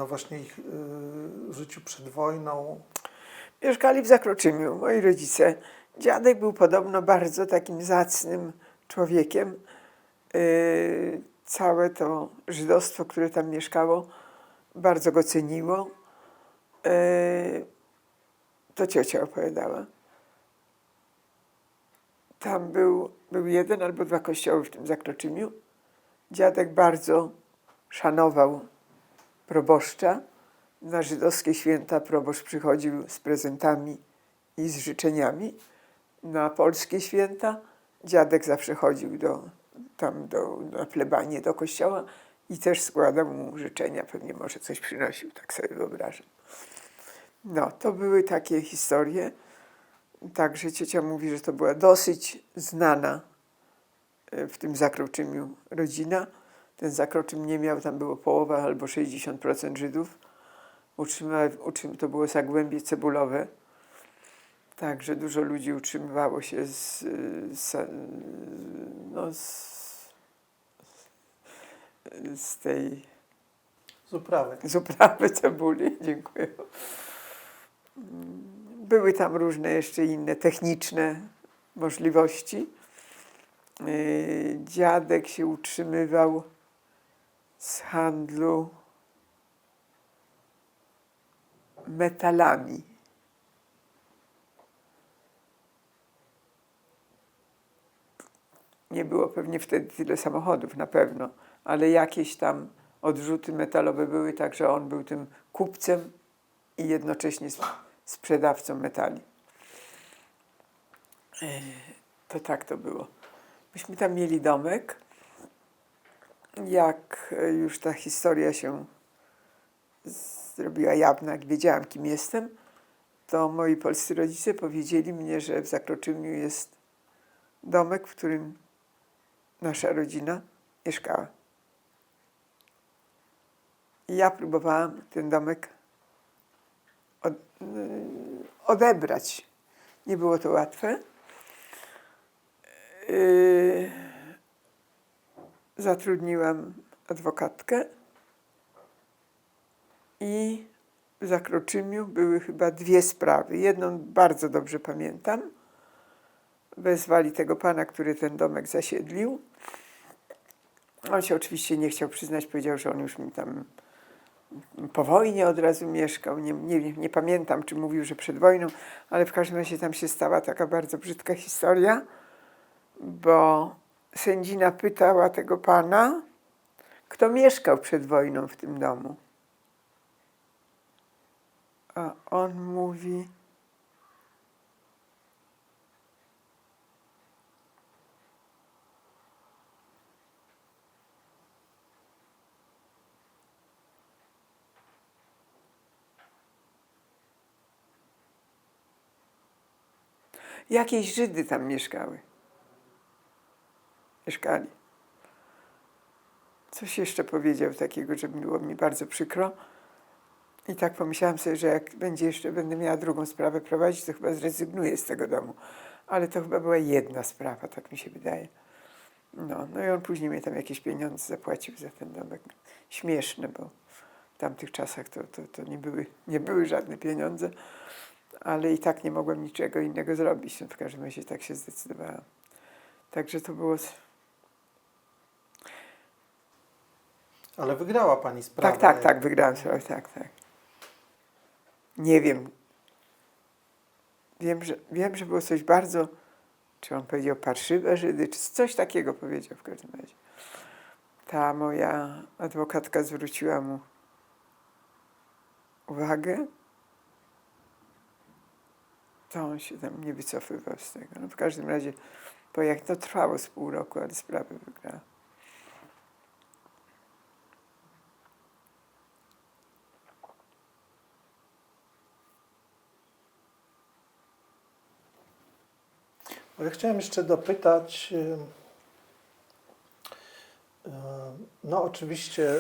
właśnie ich życiu przed wojną? Mieszkali w Zakroczymiu, moi rodzice. Dziadek był podobno bardzo takim zacnym człowiekiem. Całe to żydostwo, które tam mieszkało, bardzo go ceniło. To ciocia opowiadała. Tam był jeden albo dwa kościoły w tym Zakroczymiu. Dziadek bardzo szanował proboszcza. Na żydowskie święta proboszcz przychodził z prezentami i z życzeniami. Na polskie święta dziadek zawsze chodził na plebanię do kościoła i też składał mu życzenia. Pewnie może coś przynosił, tak sobie wyobrażam. No, to były takie historie. Także ciocia mówi, że to była dosyć znana w tym Zakroczymiu rodzina. Ten Zakroczym nie miał, tam było połowa albo 60% Żydów. To było Zagłębie Cebulowe. Także dużo ludzi utrzymywało się z tej Z uprawy cebuli. Dziękuję. Były tam różne jeszcze inne techniczne możliwości. Dziadek się utrzymywał z handlu metalami. Nie było pewnie wtedy tyle samochodów na pewno, ale jakieś tam odrzuty metalowe były, także on był tym kupcem i jednocześnie sprzedawcą metali. To tak to było. Myśmy tam mieli domek. Jak już ta historia się zrobiła jawna, jak wiedziałam, kim jestem, to moi polscy rodzice powiedzieli mnie, że w Zakroczymiu jest domek, w którym nasza rodzina mieszkała. I ja próbowałam ten domek odebrać. Nie było to łatwe. Zatrudniłam adwokatkę i w Zakroczymiu były chyba 2 sprawy. Jedną bardzo dobrze pamiętam. Wezwali tego pana, który ten domek zasiedlił. On się oczywiście nie chciał przyznać, powiedział, że on już mi tam po wojnie od razu mieszkał. Nie pamiętam, czy mówił, że przed wojną, ale w każdym razie tam się stała taka bardzo brzydka historia, bo sędzina pytała tego pana, kto mieszkał przed wojną w tym domu. A on mówi: jakieś Żydy tam mieszkali. Coś jeszcze powiedział takiego, że było mi bardzo przykro. I tak pomyślałam sobie, że jak będę miała drugą sprawę prowadzić, to chyba zrezygnuję z tego domu. Ale to chyba była jedna sprawa, tak mi się wydaje. No i on później mnie tam jakieś pieniądze zapłacił za ten domek. Śmieszne, bo w tamtych czasach to nie były żadne pieniądze, ale i tak nie mogłem niczego innego zrobić. No w każdym razie tak się zdecydowałam. Także to było... Ale wygrała pani sprawę. Tak, wygrałam sprawę, tak. Nie wiem. Wiem, że było coś bardzo, czy on powiedział parszywe Żydy, czy coś takiego powiedział w każdym razie. Ta moja adwokatka zwróciła mu uwagę, to on się tam nie wycofywał z tego. No w każdym razie, bo jak to trwało z pół roku, ale sprawę wygrała. Bo ja chciałem jeszcze dopytać, no oczywiście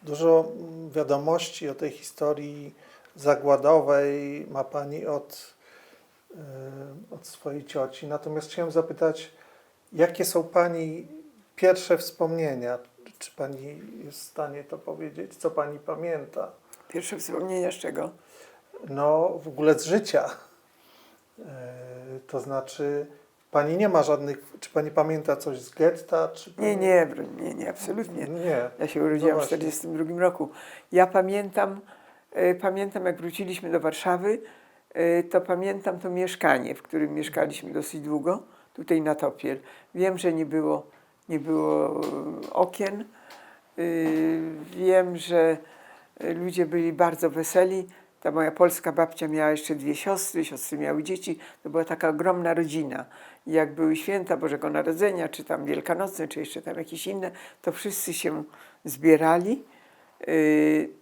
dużo wiadomości o tej historii zagładowej ma pani od swojej cioci. Natomiast chciałem zapytać, jakie są pani pierwsze wspomnienia? Czy pani jest w stanie to powiedzieć? Co pani pamięta? Pierwsze wspomnienia z czego? No w ogóle z życia. To znaczy, pani nie ma żadnych... Czy pani pamięta coś z getta? Czy pani... Nie, absolutnie. Nie. Ja się urodziłam No w właśnie. 1942 roku. Ja pamiętam, jak wróciliśmy do Warszawy, to pamiętam to mieszkanie, w którym mieszkaliśmy dosyć długo, tutaj na Topiel. Wiem, że nie było okien. Wiem, że ludzie byli bardzo weseli. Ta moja polska babcia miała jeszcze 2 siostry miały dzieci. To była taka ogromna rodzina. I jak były święta Bożego Narodzenia, czy tam wielkanocne, czy jeszcze tam jakieś inne, to wszyscy się zbierali.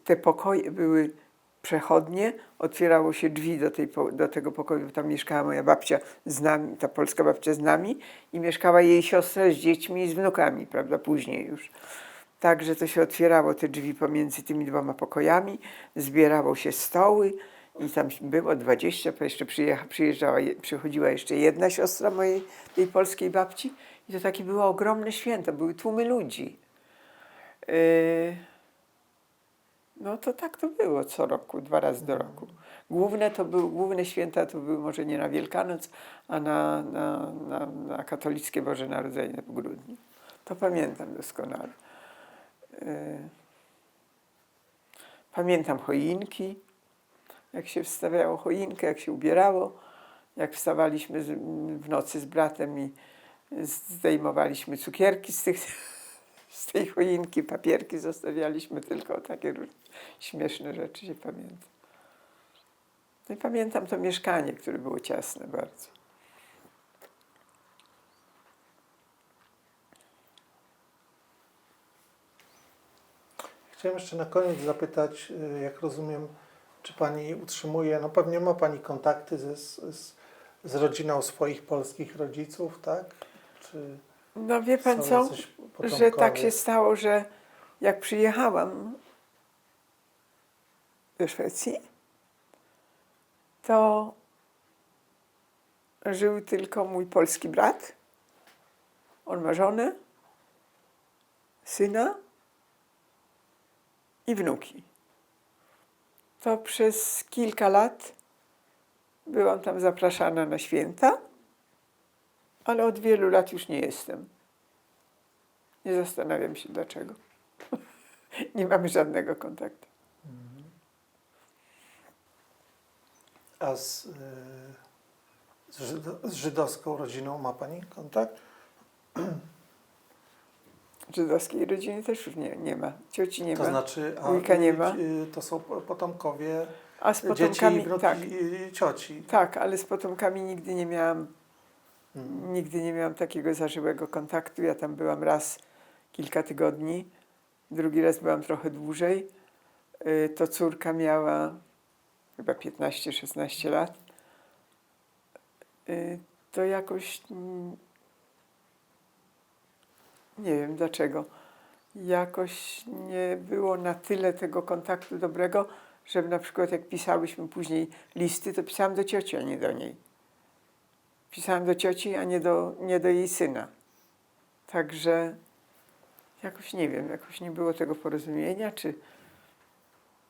Te pokoje były przechodnie, otwierało się drzwi do tego pokoju, tam mieszkała moja babcia z nami, ta polska babcia z nami i mieszkała jej siostra z dziećmi i z wnukami, prawda, później już. Także to się otwierało te drzwi pomiędzy tymi 2 pokojami, zbierało się stoły i tam było 20, bo jeszcze przychodziła jeszcze jedna siostra tej polskiej babci i to takie było ogromne święto, były tłumy ludzi. No to tak to było co roku, 2 razy do roku. Główne święta to były może nie na Wielkanoc, a na katolickie Boże Narodzenie w grudniu. To pamiętam doskonale. Pamiętam choinki, jak się wstawiało choinkę, jak się ubierało, jak wstawaliśmy w nocy z bratem i zdejmowaliśmy cukierki z tej choinki, papierki zostawialiśmy, tylko takie śmieszne rzeczy się pamiętam. No i pamiętam to mieszkanie, które było ciasne bardzo. Chciałem jeszcze na koniec zapytać, jak rozumiem, czy pani utrzymuje, no pewnie ma pani kontakty z rodziną swoich polskich rodziców, tak? czy No wie pan są co, jacyś że tak potomkowie? się stało, że jak przyjechałam do Szwecji, to żył tylko mój polski brat. On ma żonę, syna i wnuki. To przez kilka lat byłam tam zapraszana na święta, ale od wielu lat już nie jestem. Nie zastanawiam się dlaczego. Nie mamy żadnego kontaktu. A z żydowską rodziną ma pani kontakt? Żydowskiej rodziny też już nie ma. Cioci nie To ma. znaczy, Wujka nie ma. to są potomkowie A z dzieci i potomkami, wnuki tak, cioci. tak, ale z potomkami nigdy nie miałam, Mhm. nigdy nie miałam takiego zażyłego kontaktu. Ja tam byłam raz kilka tygodni, drugi raz byłam trochę dłużej. To córka miała chyba 15-16 lat. To jakoś nie wiem dlaczego. Jakoś nie było na tyle tego kontaktu dobrego, że na przykład jak pisałyśmy później listy, to pisałam do cioci, a nie do niej. Pisałam do cioci, a nie do jej syna. Także jakoś nie wiem, jakoś nie było tego porozumienia, czy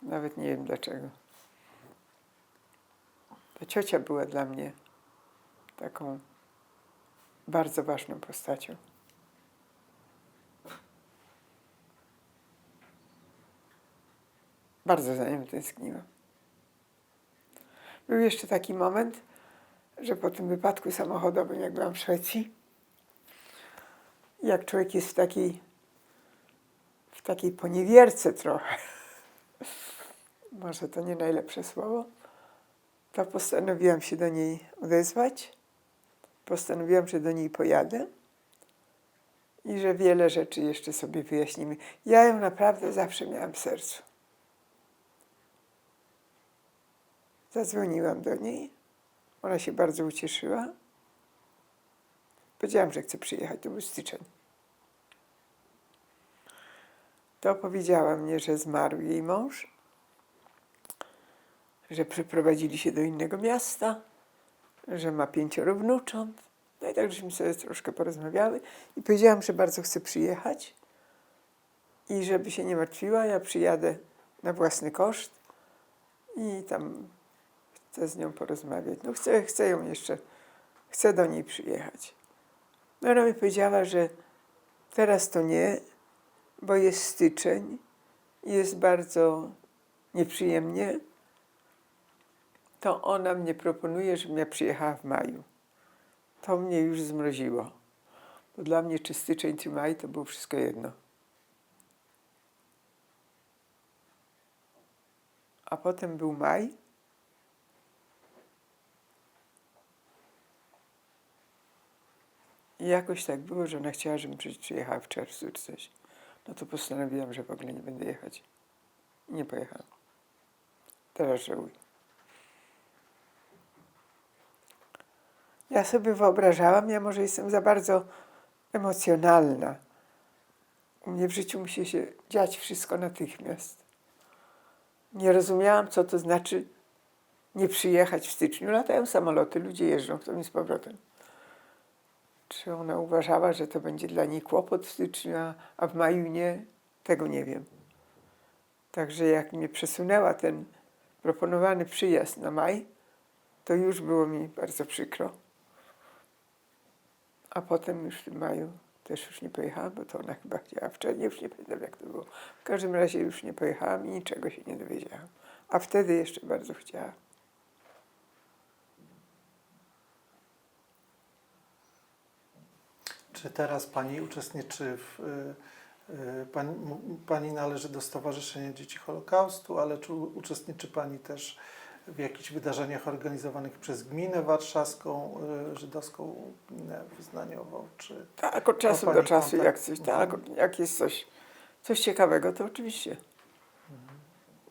nawet nie wiem dlaczego. Ta ciocia była dla mnie taką bardzo ważną postacią. Bardzo za nią tęskniłam. Był jeszcze taki moment, że po tym wypadku samochodowym, jak byłam w Szwecji, jak człowiek jest w takiej poniewierce trochę, może to nie najlepsze słowo, to postanowiłam się do niej odezwać. Postanowiłam, że do niej pojadę i że wiele rzeczy jeszcze sobie wyjaśnimy. Ja ją naprawdę zawsze miałam w sercu. Zadzwoniłam do niej. Ona się bardzo ucieszyła. Powiedziałam, że chcę przyjechać. To był styczeń. To powiedziała mnie, że zmarł jej mąż, że przeprowadzili się do innego miasta, że ma 5 wnucząt. No i tak żeśmy sobie troszkę porozmawiały i powiedziałam, że bardzo chcę przyjechać i żeby się nie martwiła, ja przyjadę na własny koszt i tam chcę z nią porozmawiać. No chcę ją jeszcze, chcę do niej przyjechać. No ona mi powiedziała, że teraz to nie, bo jest styczeń i jest bardzo nieprzyjemnie. To ona mnie proponuje, żebym ja przyjechała w maju. To mnie już zmroziło. Bo dla mnie czy styczeń, czy maj, to było wszystko jedno. A potem był maj. I jakoś tak było, że ona chciała, żebym przyjechała w czerwcu czy coś. No to postanowiłam, że w ogóle nie będę jechać. I nie pojechałam. Teraz żałuję. Ja sobie wyobrażałam, ja może jestem za bardzo emocjonalna. U mnie w życiu musi się dziać wszystko natychmiast. Nie rozumiałam, co to znaczy nie przyjechać w styczniu. Latają samoloty, ludzie jeżdżą, chcą mi z powrotem. Czy ona uważała, że to będzie dla niej kłopot w styczniu, a w maju nie? Tego nie wiem. Także jak mnie przesunęła ten proponowany przyjazd na maj, to już było mi bardzo przykro. A potem już w tym maju też już nie pojechałam, bo to ona chyba chciała wcześniej, już nie pamiętam jak to było. W każdym razie już nie pojechałam i niczego się nie dowiedziałam. A wtedy jeszcze bardzo chciałam. Czy teraz pani uczestniczy pani należy do Stowarzyszenia Dzieci Holokaustu, ale czy uczestniczy pani też w jakichś wydarzeniach organizowanych przez gminę warszawską, żydowską gminę wyznaniową, czy Tak, od czasu ma do pani czasu, kontakt? jak coś, tak, jak jest coś ciekawego, to oczywiście.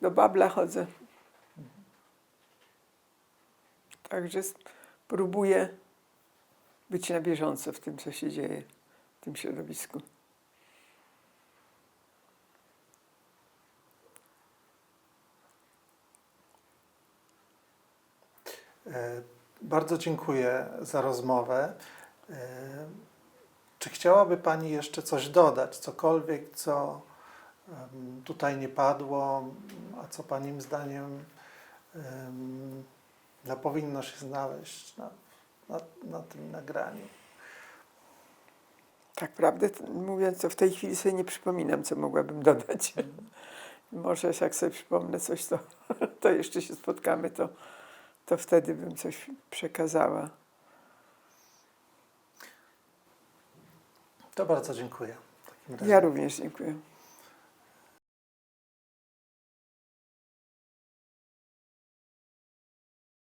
Do Babla chodzę. Także próbuję być na bieżąco w tym, co się dzieje w tym środowisku. Bardzo dziękuję za rozmowę. Czy chciałaby Pani jeszcze coś dodać, cokolwiek, co tutaj nie padło, a co Panim zdaniem no, powinno się znaleźć na tym nagraniu? Tak prawdę mówiąc, to w tej chwili sobie nie przypominam, co mogłabym dodać. Może jak sobie przypomnę coś, to jeszcze się spotkamy, to wtedy bym coś przekazała. To bardzo dziękuję. W takim razie. Ja również dziękuję.